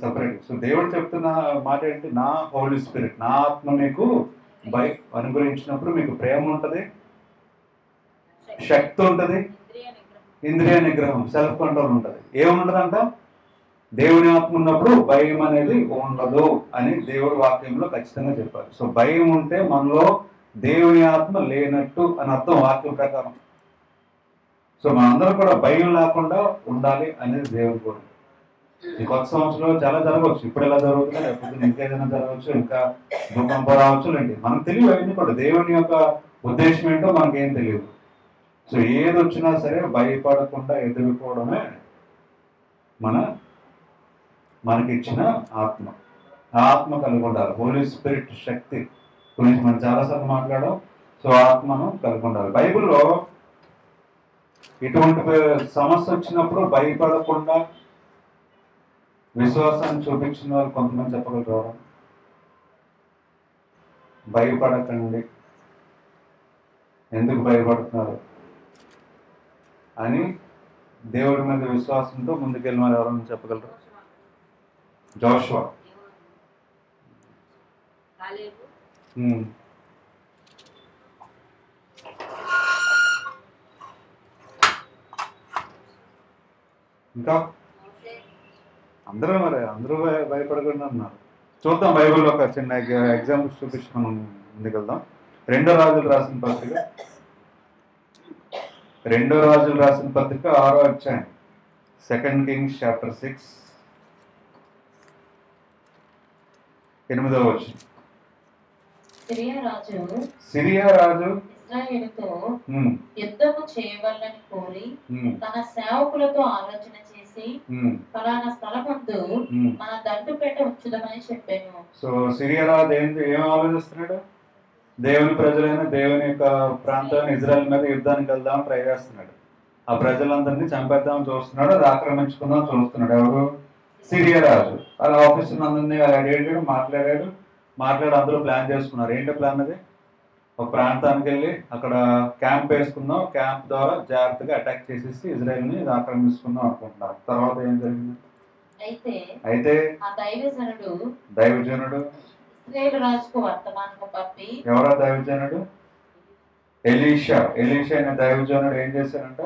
సపరేట్. సో దేవుడు చెప్తున్న మాట ఏంటి? నా హోలీ స్పిరిట్, నా ఆత్మ మీకు అనుగ్రహించినప్పుడు మీకు ప్రేమ ఉంటుంది, శక్తి ఉంటుంది, ఇంద్రియ నిగ్రహం, సెల్ఫ్ కంట్రోల్ ఉంటుంది. ఏముండదంట? దేవుని ఆత్మ ఉన్నప్పుడు భయం అనేది ఉండదు అని దేవుడి వాక్యంలో ఖచ్చితంగా చెప్పారు. సో భయం ఉంటే మనలో దేవుని ఆత్మ లేనట్టు అని అర్థం వాక్యం ప్రకారం. సో మనందరం కూడా భయం లేకుండా ఉండాలి అనేది దేవుని కోరిక. ఈ కొత్త సంవత్సరంలో చాలా జరగవచ్చు. ఇప్పుడు ఎలా జరుగుతుందో లేకపోతే ఇంకేదైనా జరగవచ్చు, ఇంకా భూకంపం రావచ్చు, లేండి మనకు తెలియదు. అవన్నీ కూడా దేవుని యొక్క ఉద్దేశం ఏంటో మనకేం తెలియదు. సో ఏది వచ్చినా సరే భయపడకుండా ఎదుర్కోవడమే మనకి ఇచ్చిన ఆత్మ. ఆ ఆత్మ కలిగి ఉండాలి. హోలీ స్పిరిట్ శక్తి గురించి మనం చాలాసార్లు మాట్లాడాం. సో ఆత్మను కలిగి ఉండాలి. బైబిల్లో ఇటువంటి సమస్య వచ్చినప్పుడు భయపడకుండా విశ్వాసాన్ని చూపించిన వాళ్ళు కొంతమంది చెప్పగలరు. భయపడకండి, ఎందుకు భయపడుతున్నారు అని దేవుడి మీద విశ్వాసంతో ముందుకెళ్ళిన వాళ్ళు ఎవరైనా చెప్పగలరు? జోషువా. ఇంకా అందరూ భయపడకుండా ఉన్నారు. చూద్దాం బైబిల్లో ఒక చిన్న ఎగ్జాంపుల్స్ చూపించి మనం ముందుకెళ్దాం. రెండో రాజులు రాసిన పత్రిక 6వ అధ్యాయం, 2 Kings chapter 6, 8వ వచనం. సిరియా రాజు ఇశ్రాయేలుతో యుద్ధము చేయవలనని కోరి తన సేవకులతో ఆలోచన చేసి ఫలానా స్థలమందు మన దండుపేట ఉంచుదామని చెప్పాను. సో సిరియా రాజు ఏం ఆలోచిస్తున్నాడు? దేవుని ప్రజలైన దేవుని యొక్క ప్రాంతాన్ని ఇజ్రాయెల్ మీద యుద్ధానికి వెళ్దామని ట్రై చేస్తున్నాడు. ఆ ప్రజలందరినీ చంపేద్దామని చూస్తున్నాడు, అది ఆక్రమించుకుందాం చూస్తున్నాడు. ఎవరు? సిరియా రాజు. వాళ్ళ ఆఫీసర్ అందరినీ అడిగాడు, మాట్లాడి అందరూ ప్లాన్ చేసుకున్నారు. ఏంటో ప్లాన్? అది ఒక ప్రాంతానికి వెళ్ళి అక్కడ క్యాంప్ వేసుకుందాం, క్యాంప్ ద్వారా జాగ్రత్తగా అటాక్ చేసేసి ఇజ్రాయెల్ని ఆక్రమించుకుందాం అనుకుంటున్నారు. తర్వాత ఏం జరిగింది? అయితే దైవజనుడు ఇశ్రాయేలు రాజుకు వర్తమానము పంపి. ఎవరా దైవజనుడు? ఎలీషా అనే దైవజనుడు ఏం చేశారంట?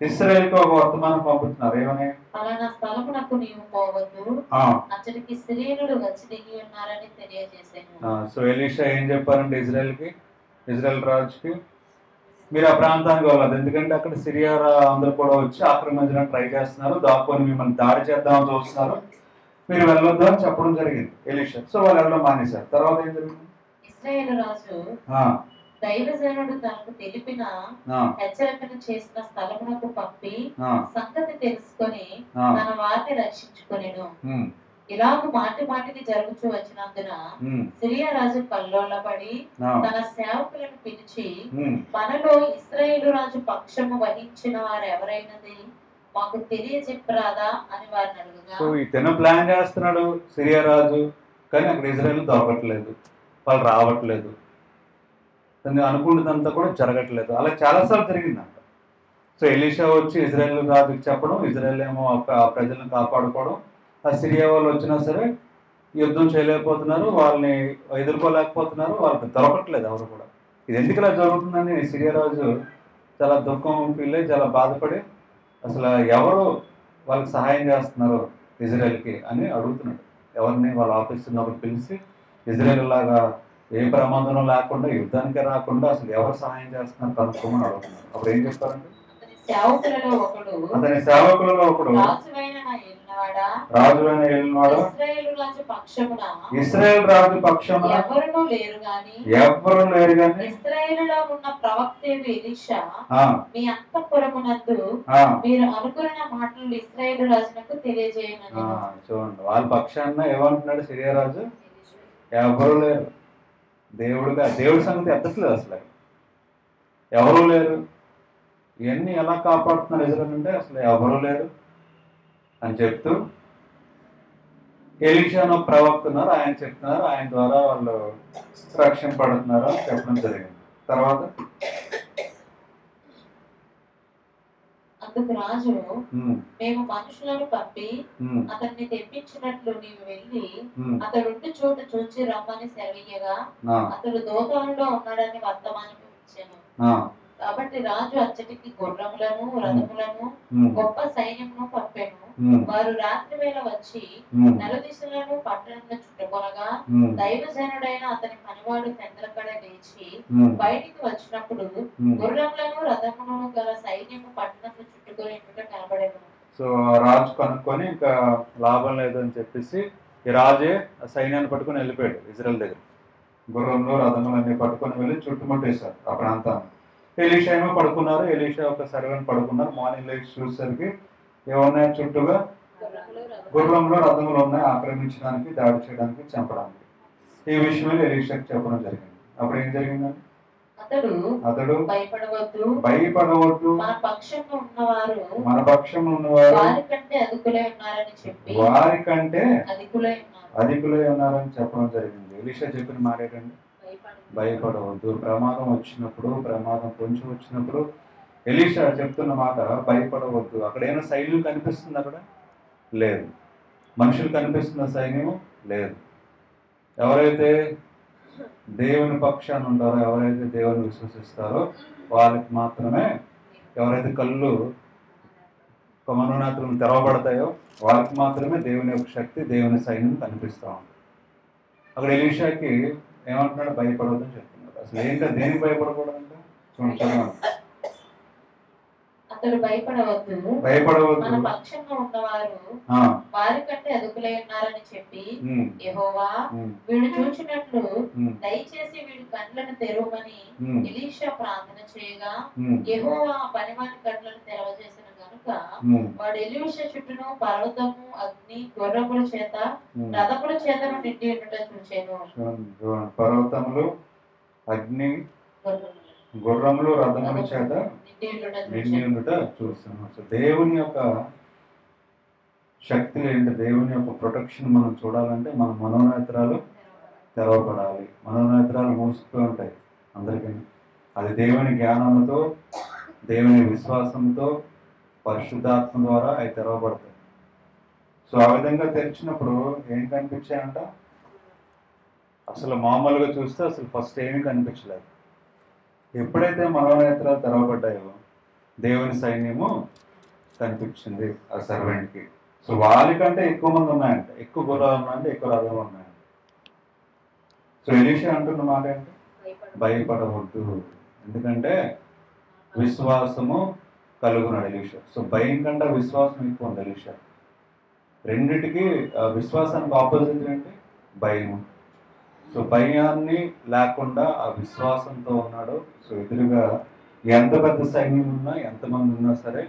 ఇశ్రాయేలుకి ఒక వర్తమానం పంపుతున్నారు. ఏమని? ఫలానా స్థలమునకు నీవు పోవద్దు, అతడికి సిరియనులు వచ్చి దిగి ఉన్నారని తెలియజేశాను. సో ఎలీషా ఏం చెప్పారంటే ఇజ్రాయెల్ రాజుకి? మీరు ఆ ప్రాంతానికి వెళ్ళదు, ఎందుకంటే అక్కడ సిరియా అందరూ కూడా వచ్చి ఆక్రమించడానికి ట్రై చేస్తున్నారు, దాక్కొని మిమ్మల్ని దాడి చేద్దామని చూస్తున్నారు, మీరు వెళ్ళొద్దు అని చెప్పడం జరిగింది ఎలీషా. సో వాళ్ళు వెళ్ళడం మానేశారు. తర్వాత ఏం జరిగింది? ఇశ్రాయేలు రాజు దైవజనుడు తనకు తెలిపిన హెచ్చరికను చేసిన స్థలమునకు పంపి సంగతి తెలుసుకొని తన వారిని రక్షించుకొనెను. ఇలాగ మాటి మాటికి జరుగుతూ వచ్చినందున సిరియా రాజు కల్లోలపడి తన సేవకులను పిలిచి, మనలో ఇశ్రాయేలు రాజు పక్షము వహించిన వారు ఎవరైనది మాకు తెలియజెప్పరాదా అని వారిని అడుగుగా. సో ఇతను ప్లాన్ చేస్తున్నాడు సిరియా రాజు, కానీ అక్కడ ఇజ్రాయేల్ దొరకట్లేదు, వాళ్ళు రావట్లేదు, అనుకున్నదంతా కూడా జరగట్లేదు. అలా చాలాసార్లు జరిగిందంట. సో ఎలీషా వచ్చి ఇజ్రాయేల్ రాజుకి చెప్పడం, ఇజ్రాయేల్ ఏమో ఆ ప్రజలను కాపాడుకోవడం, ఆ సిరియా వాళ్ళు వచ్చినా సరే యుద్ధం చేయలేకపోతున్నారు, వాళ్ళని ఎదుర్కోలేకపోతున్నారు, వాళ్ళకి దొరకట్లేదు ఎవరు కూడా. ఇది ఎందుకు ఇలా జరుగుతుందని సిరియా రాజు చాలా దుఃఖం ఫీల్ అయ్యి చాలా బాధపడి అసలు ఎవరు వాళ్ళకి సహాయం చేస్తున్నారు ఇజ్రాయెల్కి అని అడుగుతున్నాడు. ఎవరిని వాళ్ళ ఆఫీస్ ఉన్నప్పుడు పిలిచి ఇజ్రాయెల్ లాగా ఏ ప్రమాదం లేకుండా యుద్ధానికి రాకుండా అసలు ఎవరు సహాయం చేస్తున్నారు కనుక్కోమని అడుగుతున్నారు. అప్పుడు ఏం చెప్తారంటే, అతని సేవకులలో ఒకడు రాజువైన ఏలినవాడా ఇశ్రాయేలు రాజు పక్షమున ఎవరు లేరు గాని ఇశ్రాయేలులో ఉన్న ప్రవక్తయగు ఎలీషా మీ అంతఃపురమునందు మీరు అనుకున్న మాటలు ఇశ్రాయేలు రాజునకు తెలియజేయనని. చూడండి, వాళ్ళ పక్షాన ఏమంటున్నాడు సిరియా రాజు? ఎవరు లేరు, దేవుడి సంగతి ఎత్తట్లేదు అసలు, ఎవరు లేరు. ఇవన్నీ ఎలా కాపాడుతున్నారు ఇజ్రాయెల్ అంటే అసలు ఎవరు లేరు అని చెప్తూ ఎలీషాను ప్రవక్తున్నారు, ఆయన చెప్తున్నారు, ఆయన ద్వారా వాళ్ళు రక్షణ పడుతున్నారు అని చెప్పడం జరిగింది. తర్వాత అందుకు రాజు, మేము మనుషులను పంపి అతన్ని తెప్పించినట్లు నీవు వెళ్ళి అతడు చోట చూచి రమ్మని సెలవీయగా అతడు దోతానులో ఉన్నాడని వర్తమానం ఇచ్చాను. కాబట్టి రాజు అచ్చటికి గుర్రములను రథములను గొప్ప సైన్యమును పంపెను. వారు రాత్రి వేళ వచ్చి నలుదిశలను పట్టణంలో చుట్టుకొనగా దైవజనుడైన అతని పనివాడు పెందలకడ లేచి బయటికి వచ్చినప్పుడు గుర్రములను రథములను గల సైన్యము పట్టణంలో చుట్టుకొని కనబడేను. సో రాజు కనుక్కొని ఇంకా లాభం లేదని చెప్పేసి ఈ రాజే సైన్యాన్ని పట్టుకొని వెళ్ళిపోయాడు ఇజ్రాయెల్ దగ్గర. గుర్రంలో రథములన్నీ పట్టుకొని వెళ్ళి చుట్టుముట్టేశారు ఆ ప్రాంతాన్ని. ఎలీషా ఏమో పడుకున్నారు, ఎలీషా ఒక సర్వెంట్ పడుకున్నారు. మార్నింగ్ లేచి చూసేసరికి ఏమున్నాయి? చుట్టూగా గుర్రంలో రథములు ఉన్నాయి, ఆక్రమించడానికి, దాడి చేయడానికి, చంపడానికి. ఈ విషయంలో ఎలీషాకి చెప్పడం జరిగింది. అప్పుడు ఏం జరిగిందండి? అతడు భయపడవద్దు, మన పక్షంలో ఉన్నవారు వారికంటే అధికులై ఉన్నారని చెప్పడం జరిగింది. ఎలీషా చెప్పిన మాట ఏంటండి? భయపడవద్దు. ప్రమాదం వచ్చినప్పుడు, ప్రమాదం కొంచెం వచ్చినప్పుడు ఎలీషా చెప్తున్న మాట భయపడవద్దు. అక్కడ ఏమైనా సైన్యం కనిపిస్తుంది? అక్కడ లేదు. మనుషులు కనిపిస్తున్న సైన్యం లేదు. ఎవరైతే దేవుని పక్షాన ఉంటారో, ఎవరైతే దేవుని విశ్వసిస్తారో వాళ్ళకి మాత్రమే, ఎవరైతే కళ్ళు మనోనేత్రం తెరవబడతాయో వాళ్ళకి మాత్రమే దేవుని యొక్క శక్తి, దేవుని సైన్యం కనిపిస్తూ ఉంది. అక్కడ ఎలీషాకి ఏమంటున్నాడు? భయపడవద్దని చెప్తున్నాడు. అసలు ఏంటో దేనికి భయపడకూడదంటే చూడండి, అతడు భయపడవద్దు, మన పక్షంలో ఉన్నవారు వారికంటే అదుపులై ఉన్నారని చెప్పి యెహోవా వీడు చూచినట్లు దయచేసి వీడి కండ్లను తెరవమని ఎలీషా ప్రార్థన చేయగా యెహోవా పనివాని కండ్లను తెరవజేసిన కనుక వాడు ఎలీషా చుట్టూను పర్వతము, అగ్ని, గుర్రముల చేత, రథముల చేతను నిండి ఉండుట చూచాను. పర్వతములు, అగ్ని, గుర్రములు, రథముల చేత నిండి ఉండుట చూస్తున్నాం. సో దేవుని యొక్క శక్తి ఏంటి, దేవుని యొక్క ప్రొటెక్షన్ మనం చూడాలంటే మన మనోనేత్రాలు తెరవబడాలి. మనోనేత్రాలు మూసుకుతూ ఉంటాయి అందరికీ. అది దేవుని జ్ఞానంతో, దేవుని విశ్వాసంతో, పరిశుద్ధాత్మ ద్వారా అవి తెరవబడతాయి. సో ఆ విధంగా తెరిచినప్పుడు ఏం కనిపించాయంట? అసలు మామూలుగా చూస్తే అసలు ఫస్ట్ ఏమీ కనిపించలేదు. ఎప్పుడైతే మనోనేత్రాలు తెరవబడ్డాయో దేవుని సైన్యము కనిపించింది ఆ సర్వెంట్కి. సో వాళ్ళకంటే ఎక్కువ మంది ఉన్నాయంట, ఎక్కువ గుర్రాలు ఉన్నాయంటే, ఎక్కువ రథాలు ఉన్నాయంట. సో ఎలీషా అంటున్న మాట ఏంటి? భయపడవద్దు. ఎందుకంటే విశ్వాసము కలుగున్నాడు ఎలీషా. సో భయం కంటే విశ్వాసం ఎక్కువ ఉంది ఎలీషా. రెండిటికి విశ్వాసానికి ఆపోజిట్ ఏంటి? భయం. సో భయాన్ని లేకుండా ఆ విశ్వాసంతో ఉన్నాడు. సో ఎదురుగా ఎంత పెద్ద సైన్యం ఉన్నా, ఎంతమంది ఉన్నా సరే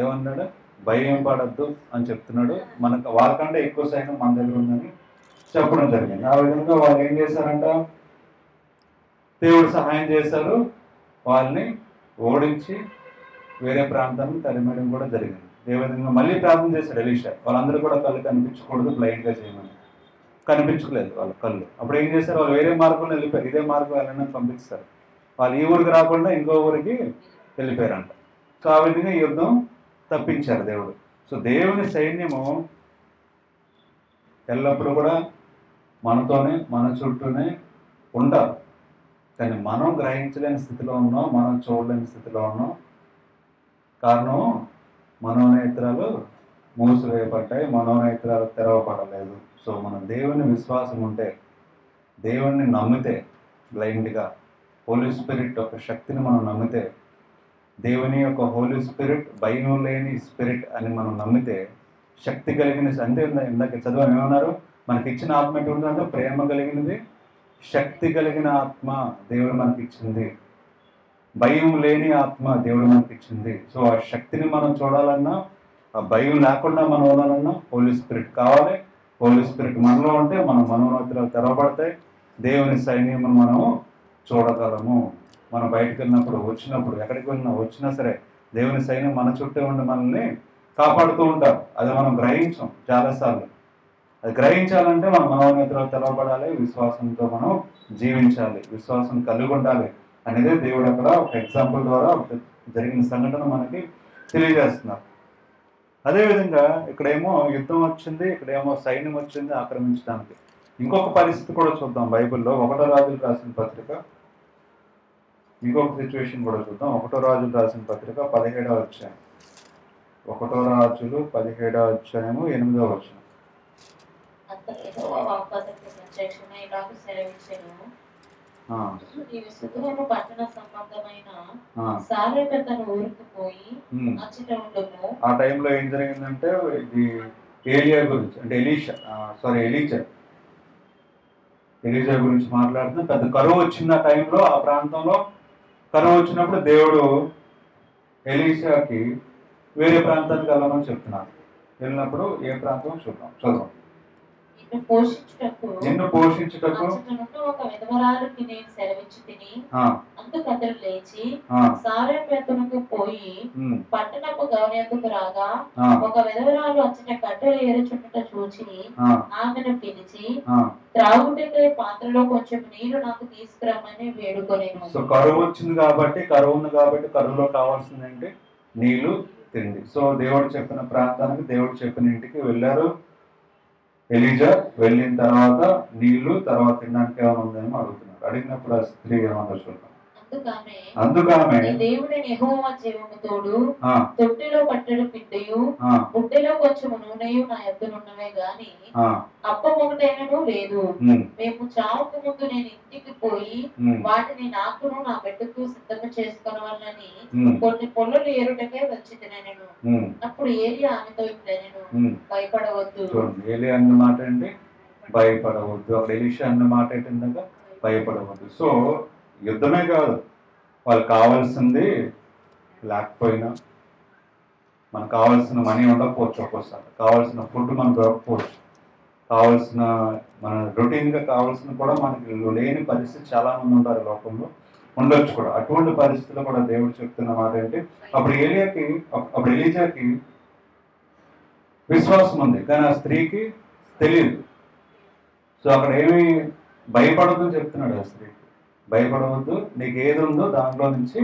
ఏమన్నాడు? భయం పడద్దు అని చెప్తున్నాడు. మనకు వాళ్ళకంటే ఎక్కువ సైన్యం మన దగ్గర ఉందని చెప్పడం జరిగింది. ఆ విధంగా వాళ్ళు ఏం చేశారంట? దేవుడు సహాయం చేశారు, వాళ్ళని ఓడించి వేరే ప్రాంతానికి తరిమేయడం కూడా జరిగింది. ఏ విధంగా మళ్ళీ ప్రార్థన చేశాడు ఎలీషా. వాళ్ళందరూ కూడా కళ్ళు కనిపించకూడదు, బ్లైండ్గా చేయమని. కనిపించలేదు వాళ్ళ కళ్ళు. అప్పుడు ఏం చేశారు? వాళ్ళు వేరే మార్గంలో వెళ్ళిపోయారు. ఇదే మార్గం వెళ్ళని పంపిస్తారు. వాళ్ళు ఈ ఊరికి రాకుండా ఇంకో ఊరికి వెళ్ళిపోయారంట. సో ఆ విధంగా ఈ యుద్ధం తప్పించారు దేవుడు. సో దేవుని సైన్యము ఎల్లప్పుడూ కూడా మనతోనే, మన చుట్టూనే ఉంటారు. కానీ మనం గ్రహించలేని స్థితిలో ఉన్నాం, మనం చూడలేని స్థితిలో ఉన్నాం. కారణం మనోనేత్రాలు మూసివేయబడ్డాయి, మనోనేత్రాలు తెరవబడలేదు. సో మనం దేవుని విశ్వాసం ఉంటే, దేవుణ్ణి నమ్మితే, బ్లైండ్గా హోలీ స్పిరిట్ యొక్క శక్తిని మనం నమ్మితే, దేవుని యొక్క హోలీ స్పిరిట్ భయం లేని స్పిరిట్ అని మనం నమ్మితే, శక్తి కలిగిన అంటే ఇందాక చదువు ఏమన్నారు? మనకి ఇచ్చిన ఆత్మ ఎటువంటిదంటే ప్రేమ కలిగినది, శక్తి కలిగిన ఆత్మ దేవుడు మనకి ఇచ్చింది, భయం లేని ఆత్మ దేవుడు మనకి ఇచ్చింది. సో ఆ శక్తిని మనం చూడాలన్నా, ఆ భయం లేకుండా మనం ఉండాలన్నా హోలీ స్పిరిట్ కావాలి. హోలీ స్పిరిట్ మనలో ఉంటే మన మనోనేత్రాలు తెరవబడతాయి, దేవుని సైన్యం మనము చూడగలము. మనం బయటకు వెళ్ళినప్పుడు, వచ్చినప్పుడు, ఎక్కడికి వచ్చినా సరే దేవుని సైన్యం మన చుట్టూ ఉండి మనల్ని కాపాడుతూ ఉంటారు. అది మనం గ్రహించాం చాలాసార్లు. అది గ్రహించాలంటే మన మనోనేత్రాలు తెరవబడాలి, విశ్వాసంతో మనం జీవించాలి, విశ్వాసం కలిగి ఉండాలి అనేది దేవుడు అక్కడ ఒక ఎగ్జాంపుల్ ద్వారా జరిగిన సంఘటన మనకి తెలియజేస్తున్నారు. అదేవిధంగా ఇక్కడేమో యుద్ధం వచ్చింది, ఇక్కడేమో సైన్యం వచ్చింది ఆక్రమించడానికి. ఇంకొక పరిస్థితి కూడా చూద్దాం బైబిల్లో. 1 రాజులు రాసిన పత్రిక, ఇంకొక సిచ్యువేషన్ కూడా చూద్దాం. 1 రాజులు రాసిన పత్రిక 17వ అధ్యాయం. 1 రాజులు 17వ అధ్యాయము 8వ వచనం. ఆ టైంలో ఏం జరిగిందంటే, ఇది ఏలియా గురించి, అంటే ఎలీజా గురించి మాట్లాడుతున్నా. పెద్ద కరువు వచ్చిన టైంలో, ఆ ప్రాంతంలో కరువు వచ్చినప్పుడు దేవుడు ఎలీషాకి వేరే ప్రాంతానికి వెళ్ళమని చెప్తున్నారు. వెళ్ళినప్పుడు ఏ ప్రాంతం చదువు. నిన్ను పోషించుటకు ఒక విధవరాలుకి నేను సెలవిచ్చి తిని, అందుకు అతడు లేచి సారెపేతునకు పోయి పట్టణపు గౌనేందుకు రాగా, ఒక విధవరాలు అచ్చట కట్టెలు ఏరుచుండుట చూచి ఆమెను పిలిచి, త్రాగుటకై పాత్రలో కొంచెం నీళ్లు నాకు తీసుకురమ్మని వేడుకొనేను. సో కరువు వచ్చింది కాబట్టి, కరువులో కావాల్సిందంటే నీళ్లు, తిండి. సో దేవుడు చెప్పిన ప్రాంతానికి, దేవుడు చెప్పిన ఇంటికి వెళ్ళారు. ఎలీజా వెళ్ళిన తర్వాత నీళ్లు, తర్వాత తినడానికి ఏమైనా ఉందేమో అడుగుతున్నారు. అడిగినప్పుడు ఆ స్త్రీ ఏమన్నా చూద్దాం. అందుకామె దేవుడిని యెహోవా జీవము తోడు, తొట్టిలో పట్టెడు పిండియు, బుట్టెలో కొంచెం నూనెయు నా యొద్దనున్నవే గాని అప్పం ఒకటైనను లేదు. మేము చావుకు ముందు నేను ఇంటికి పోయి వాటిని నాకును నా బిడ్డకు సిద్ధము చేసుకొనవలనని కొన్ని పొల్లలు ఏరుటకే వచ్చి తినెను. అప్పుడు ఏలియా ఆమెతో ఇట్లనెను, భయపడవద్దు. ఏలియా అన్న మాట ఏంటి? భయపడవద్దు. అక్కడ ఎలీషా అన్న మాట ఏంటంటే భయపడవద్దు. సో యుద్ధమే కాదు, వాళ్ళకి కావాల్సింది లేకపోయినా, మనకు కావాల్సిన మనీ ఉండకపోవచ్చు, ఒక్కోసారి కావాల్సిన ఫుడ్ మనకు దొరకకపోవచ్చు, కావాల్సిన మన రొటీన్గా కావాల్సిన కూడా మనకి లేని పరిస్థితి చాలా మంది ఉంటారు లోకంలో, ఉండొచ్చు కూడా. అటువంటి పరిస్థితుల్లో కూడా దేవుడు చెప్తున్న మాట ఏంటి? అప్పుడు ఎలీజాకి విశ్వాసం ఉంది, కానీ ఆ స్త్రీకి తెలియదు. సో అక్కడ ఏమి భయపడద్దని చెప్తున్నాడు ఆ స్త్రీకి. భయపడవద్దు, నీకు ఏది ఉందో దాంట్లో నుంచి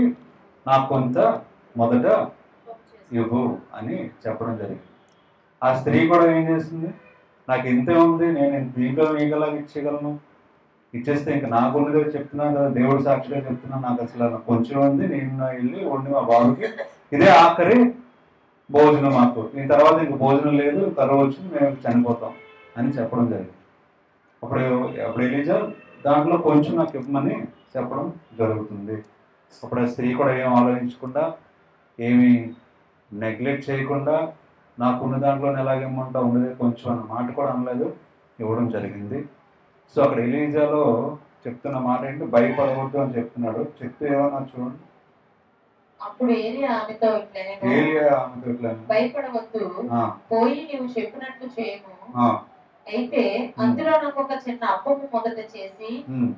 నాకు కొంత మొదట ఇవ్వు అని చెప్పడం జరిగింది. ఆ స్త్రీ కూడా ఏం చేస్తుంది? నాకు ఇంతే ఉంది, నేను దీంట్లో మీకలాగా ఇచ్చేయగలను, ఇచ్చేస్తే ఇంకా నాకు ఉన్నదో చెప్తున్నాను కదా, దేవుడు సాక్షిగా చెప్తున్నాను, నాకు అసలు కొంచెం ఉంది, నేను వెళ్ళి వండి మా బాబుకి ఇదే ఆఖరి భోజనం, మాకు దీని తర్వాత ఇంక భోజనం లేదు, కరువు వచ్చి మేము చనిపోతాం అని చెప్పడం జరిగింది. అప్పుడు ఎలీజా దాంట్లో కొంచెం నాకు ఇవ్వమని చెప్పడం జరుగుతుంది. అప్పుడు ఆ స్త్రీ కూడా ఏం ఆలోచించకుండా, ఏమి నెగ్లెక్ట్ చేయకుండా, నాకున్న దాంట్లోనే ఎలాగేమంటా ఉండేది కొంచెం అన్న మాట కూడా అనలేదు, ఇవ్వడం జరిగింది. సో అక్కడ ఎలీజాలో చెప్తున్న మాట ఏంటి, భయపడవద్దు అని చెప్తున్నాడు. చెప్తూ ఏమన్నా చూడండి. అప్పుడు ఏలియా ఆమెతో ఇట్లా, భయపడవద్దు, పోయి నీవు చెప్పినట్లు చేయము. అయితే అందులో నాకు ఒక చిన్న అప్పము మొదట చేసి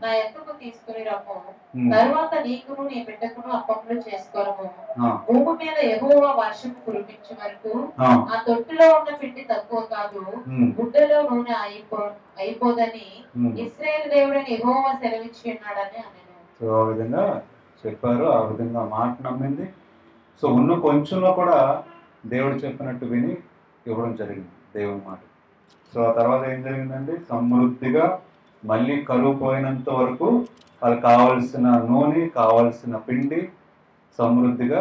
నా ఎత్తుకు తీసుకుని రమ్ము. తర్వాత నీకును నీ బిడ్డకును అప్పములు చేసుకోరము. భూమి మీద యెహోవా వర్షం కురిపించే వరకు ఆ తొట్టిలో ఉన్న పిండి తక్కువ కాదు, గుడ్డలో నూనె అయిపోదని ఇశ్రాయేలు దేవుడని యెహోవా సెలవిచ్చి ఉన్నాడని అన్నాను. సో ఆ విధంగా చెప్పారు, ఆ విధంగా మాట నమ్మింది. సో ఉన్న కొంచెంలో కూడా దేవుడు చెప్పినట్టు విని ఇవ్వడం జరిగింది దేవుని మాట. సో ఆ తర్వాత ఏం జరిగిందండి, సమృద్ధిగా మళ్ళీ కరువు పోయినంత వరకు వాళ్ళకి కావలసిన నూనె, కావలసిన పిండి సమృద్ధిగా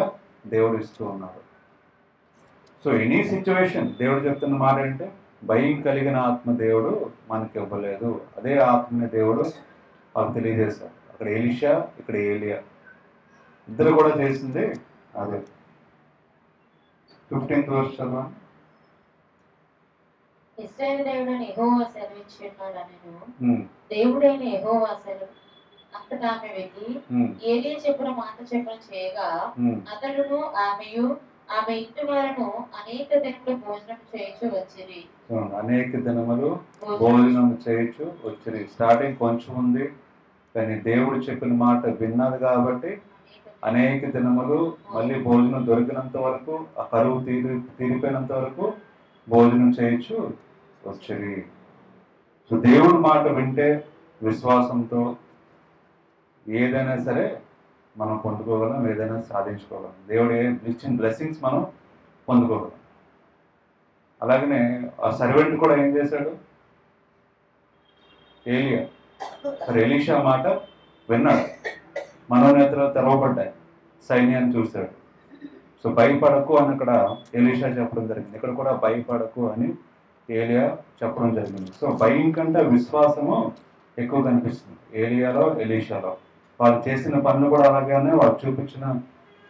దేవుడు ఇస్తూ ఉన్నాడు. సో ఎనీ సిచ్యువేషన్ దేవుడు చెప్తున్న మాట ఏంటంటే, భయం కలిగిన ఆత్మ దేవుడు మనకి ఇవ్వలేదు, అదే ఆత్మని దేవుడు వాళ్ళకి తెలియజేశారు. అక్కడ ఎలీషా, ఇక్కడ ఏలియా, ఇద్దరు కూడా చేసింది అదే. 15th verse చదవండి. ఇశ్రాయేలు దేవుడైన యెహోవా సెలవిచ్చి ఉన్నాడనెను. దేవుడైన యెహోవా సెలవు. అంతటా ఆమె వెళ్ళి ఏలియా చెప్పిన మాట చెప్పిన చేయగా అతడును ఆమెయు ఆమె ఇంటి వారును అనేక దినములు భోజనం చేయొచ్చు వచ్చిరి. అనేక దినములు భోజనం చేయొచ్చు వచ్చిరి. స్టార్టింగ్ కొంచెం ఉంది, కానీ దేవుడు చెప్పిన మాట విన్నది కాబట్టి అనేక దినములు, మళ్ళీ భోజనం దొరికినంత వరకు, ఆ కరువు తీరిపోయినంత వరకు భోజనం చేయొచ్చు వచ్చి. సో దేవుడి మాట వింటే విశ్వాసంతో ఏదైనా సరే మనం పొందుకోగలం, ఏదైనా సాధించుకోగలం. దేవుడు ఇచ్చిన బ్లెస్సింగ్స్ మనం పొందుకోగలం. అలాగనే ఆ సర్వెంట్ కూడా ఏం చేశాడు, ఏలియా. సరే ఎలీషా మాట విన్నాడు, మనోనేత్రాలు తెరవబడ్డాయి, సైన్యాన్ని చూశాడు. సో భయపడకు అని అక్కడ ఎలీషా చెప్పడం జరిగింది, ఇక్కడ కూడా భయపడకు అని ఏలియా చెప్పడం జరిగింది. సో భయం కంటే విశ్వాసము ఎక్కువ కనిపిస్తుంది ఏలియాలో, ఎలీషాలో. వాళ్ళు చేసిన పనులు కూడా అలాగే ఉన్నాయి, వాళ్ళు చూపించిన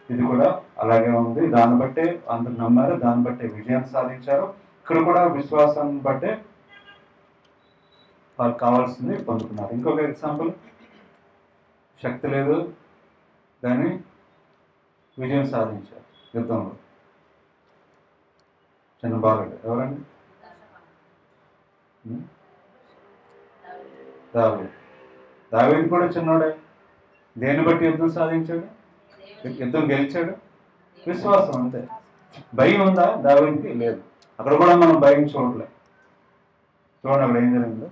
ఇది కూడా అలాగే ఉంది. దాన్ని బట్టే అందరు నమ్మారు, దాన్ని బట్టే విజయం సాధించారు. ఇక్కడ కూడా విశ్వాసాన్ని బట్టే వాళ్ళకి కావాల్సింది పొందుతున్నారు. ఇంకొక ఎగ్జాంపుల్, శక్తి లేదు కానీ విజయం సాధించారు యుద్ధంలో. చిన్న బాలుడు ఎవరండి, దావీదు. దావీదు కూడా చిన్నోడే, దేన్ని బట్టి యుద్ధం సాధించాడు, యుద్ధం గెలిచాడు, విశ్వాసం అంతే. భయం ఉందా దావీదుకి? లేదు. అక్కడ కూడా మనం భయం చూడలేదు. చూడండి అక్కడ ఏం జరిగిందో.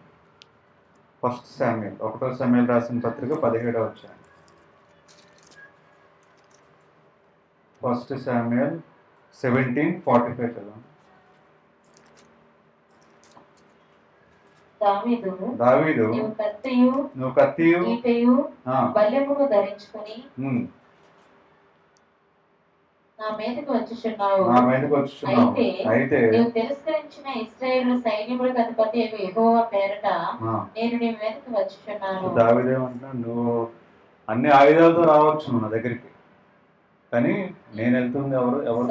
1 శామ్యూయల్, 1వ శామ్యూయల్ రాసిన పత్రిక 17వ అధ్యాయం. 1 శామ్యూయల్ 17:45 చదవండి. దావీదు నువ్వు కత్తియు బల్లెమును ధరించుకొని నా మీదకి వచ్చుచున్నావు. అయితే నీవు తిరస్కరించిన ఇశ్రాయేలు సైన్యములకు అధిపతి యెహోవా పేరట నేను నీ మీదకి వచ్చుచున్నాను. దావీదు ఏమంటున్నాడు, నువ్వు అన్ని ఆయుధాలతో రావచ్చు నా దగ్గరికి, కానీ నేను వెళ్తుంది ఎవరు?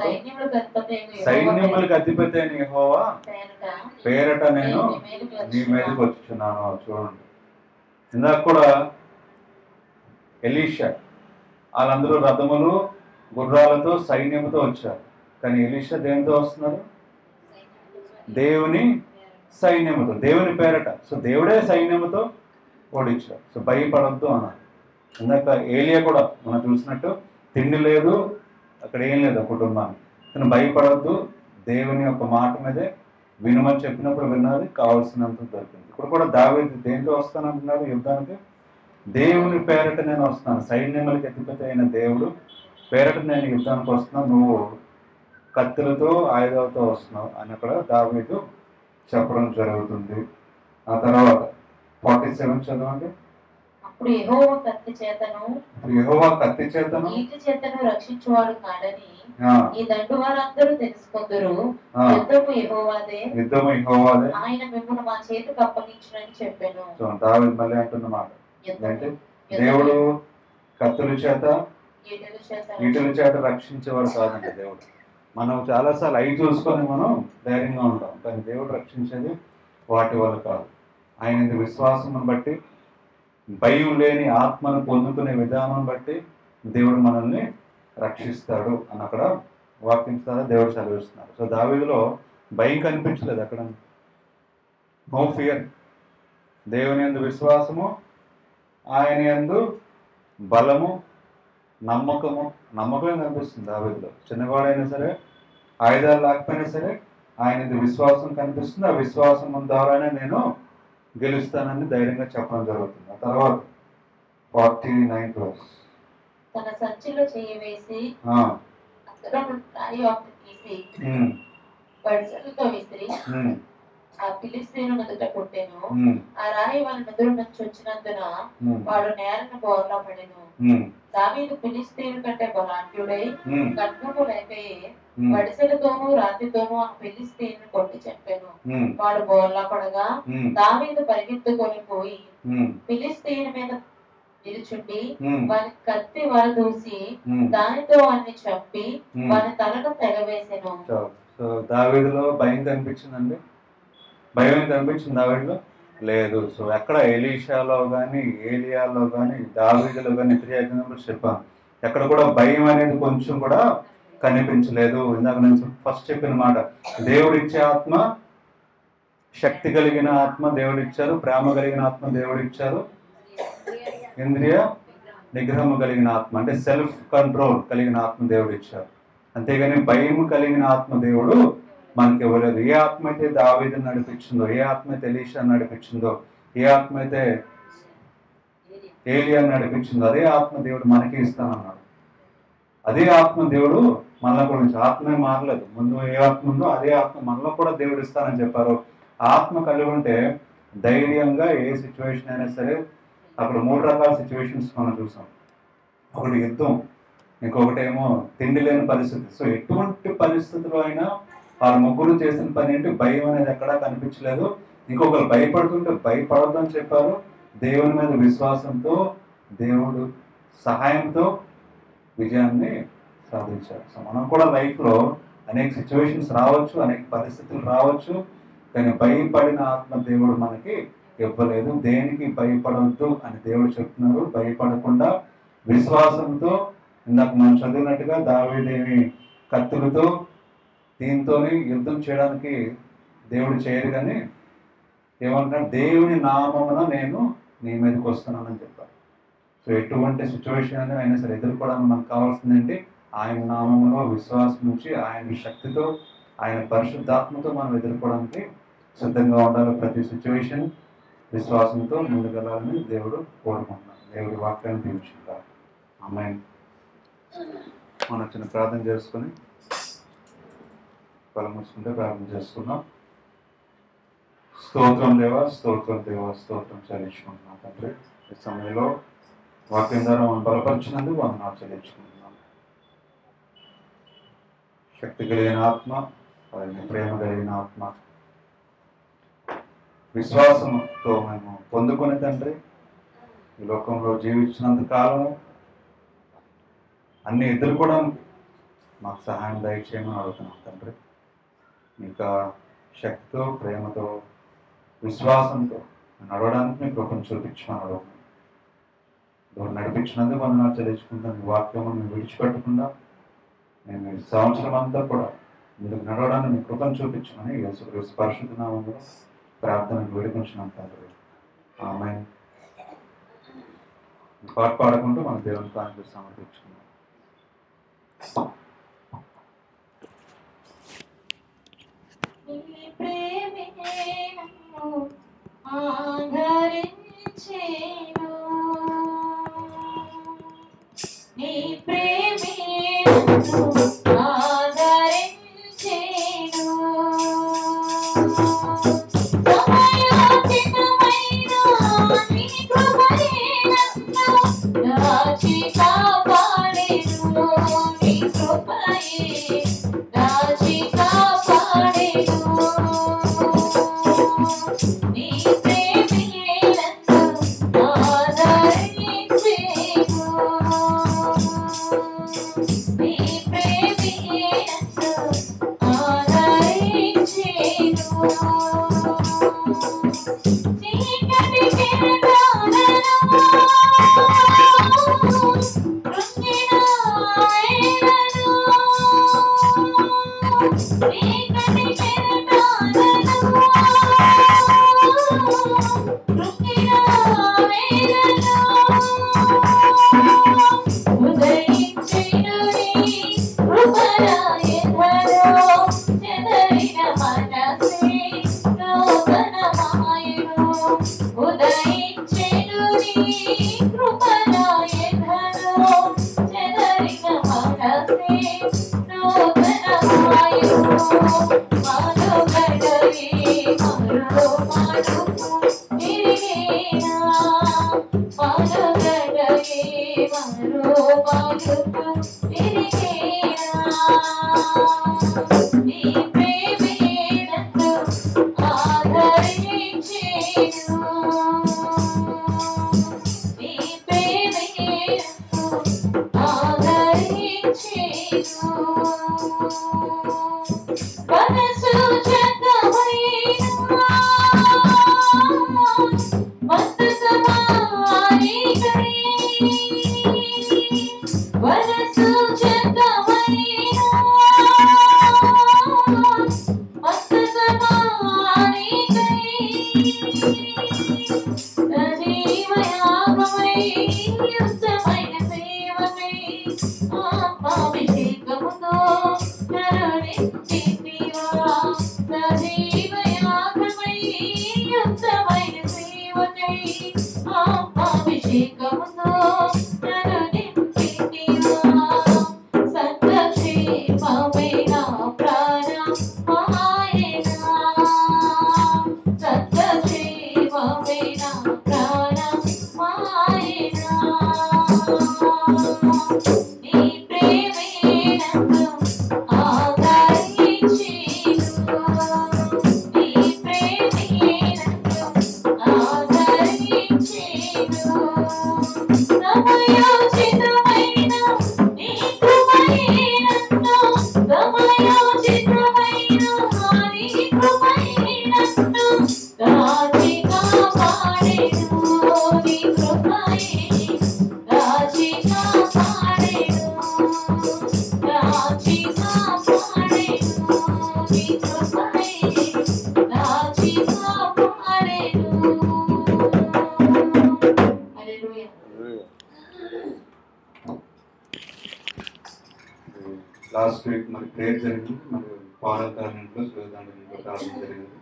సైన్యములకు అధిపతి అయిన యెహోవా పేరట నేను నీ మీదకి వచ్చుచున్నాను. చూడండి, ఇందాక కూడా ఎలీషా వాళ్ళందరూ రథములు గుర్రాలతో సైన్యముతో వచ్చారు, కానీ ఎలీషా దేనితో వస్తున్నారు? దేవుని సైన్యముతో, దేవుని పేరట. సో దేవుడే సైన్యముతో ఓడించారు. సో భయపడద్దు అన్నారు. ఇందాక ఏలియా కూడా మనం చూసినట్టు తిండి లేదు, అక్కడ ఏం లేదు కుటుంబానికి, కానీ భయపడద్దు, దేవుని యొక్క మాట మీదే వినుమని చెప్పినప్పుడు విన్నది, కావాల్సినంత దొరికింది. ఇప్పుడు కూడా దావీదు దేంతో వస్తానంటున్నారు యుద్ధానికి? దేవుని పేరట నేను వస్తున్నాను, సైన్యములకు అధిపతి అయిన దేవుడు పేరట నేను యుద్ధానికి వస్తున్నాను, నువ్వు కత్తులతో ఆయుధాలతో వస్తున్నావు అని అక్కడ దావీదు చెప్పడం జరుగుతుంది. ఆ తర్వాత 47 చదవండి. అప్పుడు యెహోవా కత్తి చేతను నీటి చేతను రక్షించువాడు కాడని ఈ దండు వారందరూ తెలుసుకుందరు. యుద్ధము యెహోవాదే, ఆయన మిమ్మల్ని మా చేతికి అప్పగించునని చెప్పాను. దావీదు మళ్ళీ అంటున్న మాట ఏంటంటే, దేవుడు కత్తుల చేత ఈటల చేత రక్షించేవాడు కాదండి దేవుడు. మనం చాలాసార్లు అవి చూసుకొని మనం ధైర్యంగా ఉంటాం, కానీ దేవుడు రక్షించేది వాటి వల్ల కాదు. ఆయన విశ్వాసం బట్టి, భయం లేని ఆత్మను పొందుకునే విధానం బట్టి దేవుడు మనల్ని రక్షిస్తాడు అని అక్కడ వాక్యం ద్వారా దేవుడు చదివిస్తున్నారు. సో దావీదులో భయం కనిపించలేదు అక్కడ. No fear. దేవుని యందు విశ్వాసము, ఆయన యందు బలము, నమ్మకమే కనిపిస్తుంది దావీదులో. చిన్నవాడైనా సరే, ఆయుధాలు లేకపోయినా సరే ఆయన విశ్వాసం కనిపిస్తుంది. ఆ విశ్వాసం ద్వారానే నేను గెలుస్తానని ధైర్యంగా చెప్పడం జరుగుతుంది. ఆ తర్వాత 49 verse. తన సంచిలో చేయి వేసి తీసి పడిసలతో విసిరి ఆ ఫిలిస్తీయుని ఎదుట కొట్టెను. ఆ రాయి వాని మెదడు నుంచి వచ్చినందున వాడు నేలను బోర్లా పడెను. దావీదు ఫిలిస్తీయుని కంటే బలాఢ్యుడై ఖడ్గము లేకయే వడిసెలతోనూ రాతితోనూ ఆ ఫిలిస్తీయుని కొట్టి చెప్పాను. వాడు బోర్లా పడగా దావీదు పరిగెత్తుకొని పోయి ఫిలిస్తీయుని మీద నిలుచుండి వాని కత్తి వరదూసి దానితో వాడిని చంపి వాని తలను తెగవేసెను. దావీదులో భయం కనిపించిందండి? భయం కనిపించింది దావీదులో? లేదు. సో ఎక్కడ ఎలీషాలో కానీ, ఏలియాలో కానీ, దావీదులో కానీ వ్యతిరేకంగా చెప్పాను, ఎక్కడ కూడా భయం అనేది కొంచెం కూడా కనిపించలేదు. ఇందాక నేను ఫస్ట్ చెప్పిన మాట, దేవుడిచ్చే ఆత్మ, శక్తి కలిగిన ఆత్మ దేవుడిచ్చారు, ప్రేమ కలిగిన ఆత్మ దేవుడిచ్చారు, ఇంద్రియ నిగ్రహం కలిగిన ఆత్మ అంటే సెల్ఫ్ కంట్రోల్ కలిగిన ఆత్మ దేవుడు ఇచ్చారు. అంతేగాని భయం కలిగిన ఆత్మ దేవుడు మనకి ఇవ్వలేదు. ఏ ఆత్మ అయితే దావీదుని నడిపించిందో, ఏ ఆత్మ అయితే ఎలీషాను నడిపించిందో, ఏ ఆత్మ అయితే ఏలియాను నడిపించిందో అదే ఆత్మ దేవుడు మనకి ఇస్తానన్నాడు. అదే ఆత్మ దేవుడు మనలో కూడా ఆత్మే మారలేదు. ముందు ఏ ఆత్మ ఉందో అదే ఆత్మ మనలో కూడా దేవుడు ఇస్తానని చెప్పారు. ఆత్మ కలిగి ఉంటే ధైర్యంగా ఏ సిచ్యువేషన్ అయినా సరే, అక్కడ 3 రకాల సిచ్యువేషన్స్ మనం చూసాం. ఒకటి యుద్ధం, ఇంకొకటి ఏమో తిండి లేని పరిస్థితి. సో ఎటువంటి పరిస్థితుల్లో అయినా వాళ్ళ ముగ్గురు చేసిన పని ఏంటి? భయం అనేది ఎక్కడా కనిపించలేదు. ఇంకొకరు భయపడుతుంటే భయపడద్దని చెప్పారు. దేవుని మీద విశ్వాసంతో, దేవుడు సహాయంతో విజయాన్ని సాధించారు. సో మనం కూడా లైఫ్లో అనేక సిచ్యువేషన్స్ రావచ్చు, అనేక పరిస్థితులు రావచ్చు, కానీ భయపడిన ఆత్మ దేవుడు మనకి ఇవ్వలేదు. దేనికి భయపడవద్దు అని దేవుడు చెప్తున్నారు. భయపడకుండా విశ్వాసంతో, ఇందాక మనం చదివినట్టుగా దావీదేవి కత్తులతో దీంతో యుద్ధం చేయడానికి దేవుడు చేయరు, కానీ ఏమంటారు? దేవుని నామమున నేను నీ మీదకి వస్తున్నానని చెప్పారు. సో ఎటువంటి సిచ్యువేషన్ అయినా సరే ఎదుర్కోవడానికి మనకు కావాల్సిందంటే ఆయన నామములో విశ్వాసం నుంచి, ఆయన శక్తితో, ఆయన పరిశుద్ధాత్మతో మనం ఎదుర్కోవడానికి సిద్ధంగా ఉండాలి. ప్రతి సిచ్యువేషన్ విశ్వాసంతో ముందుకెళ్ళాలని దేవుడు కోరుకుంటున్నాడు. దేవుడి వాక్యాన్ని దీవించుకుంటారు. ఆమేన్. మనం చిన్న ప్రార్థన చేసుకుని కళ్ళు మూసుకుంటే ప్రార్థన చేసుకున్నాం. స్తోత్రం దేవా, స్తోత్రం దేవా, స్తోత్రం చెల్లించుకుంటున్నాం తండ్రి. ఈ సమయంలో వాక్యం ద్వారా మనం బలపరిచినందుకు వందనాలు చెల్లించుకుంటున్నాం. శక్తి కలిగిన ఆత్మ, ప్రేమ కలిగిన ఆత్మ, విశ్వాసంతో మేము పొందుకునే తండ్రి, ఈ లోకంలో జీవించినంత కాలం అన్ని ఎదుర్కోవడానికి మాకు సహాయం దయచేయమని అడుగుతున్నాం తండ్రి. ఇంకా శక్తితో, ప్రేమతో, విశ్వాసంతో నడవడానికి మీ కృపను చూపించమని అడుగుతున్నాం. నడిపించినందుకు వందనాలు చెల్లించుకుంటాం. ఈ వాక్యం మేము విడిచిపెట్టకుండా మేము ఈ సంవత్సరం అంతా కూడా మీరు నడవడానికి మీ కృపను చూపించమని యేసుక్రీస్తు పరిశుద్ధ నామములో ప్రార్థనకు వేడుకుంటున్నాం తండ్రి. ఆమేన్. పాట పాడుకుంటూ మన దేవుని కానుక సమర్పించుకున్నాం. నీ ప్రేమే నన్ను ఆదరించెను, నీ ప్రేమే నన్ను ఆదరించెను. సమయోచితమైన నీ కృపయే నన్ను దాచి కాపాడెను, నీ కృపయే దాచి కాపాడెను. నీ ప్రేమే నన్ను దయచేను నీ కృపరాయధను చెదరిన మనసే నూతనమాయు మనుగడయే మరో మనుకు తిరిగేనా మనుగడయే మరో మనుకు తిరిగేనా నీ ప్రేమే నన్ను ఆదరించేను నీ ప్రేమే నన్ను ఆదరించేను మనసు జగమైనా మత్తసమానికై మనసు జగమైనా మత్తసమానికై సజీవయాగమై యుక్తమైన సేవకై ఆత్మాభిషేకముతో కరుణించితివా సజీవయాగమై యుక్తమైన సేవకై ఆత్మాభిషేకముతో కరుణించితివా సంతక్షేమమే నా ప్రాణమాయనా సంతక్షేమమే నా ప్రాణమాయనా నీ ప్రేమే నన్ను ఆదరించెను నీ ప్రేమే నన్ను ఆదరించెను సమయోచితమైన నీ కృపయే నన్ను సమయోచితమైన నీ కృపయే నన్ను దాచి కాపాడెను నీ కృపయే దాచి కాపాడెను దాచి కాపాడెను నీ కృపయే దాచి కాపాడెను హల్లెలూయా లాస్ట్ వీక్ మరి ప్రేయర్ జరిగింది, మరి పాలకాల ఇంట్లో శివదాండ ఇంట్లో ప్రార్థన జరిగింది.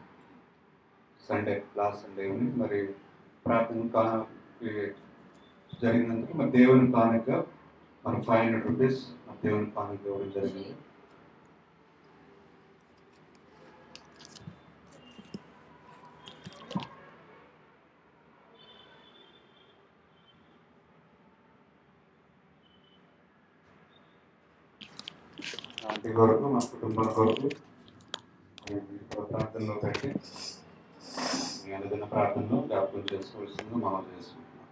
సండే లాస్ట్ సండే ఈవినింగ్ మరి ప్రార్థన జరిగినందుకు మరి దేవుని కానుక మరి 500 రూపీస్ మరి దేవుని కానుక ఇవ్వడం జరిగింది. ఆంటీ కొరకు మా కుటుంబం కొరకు ప్రార్థనలో పెట్టి మీ అనుదిన ప్రార్థనలో జ్ఞాపకం చేసుకోవాల్సింది మనం చేసుకుంటున్నాం.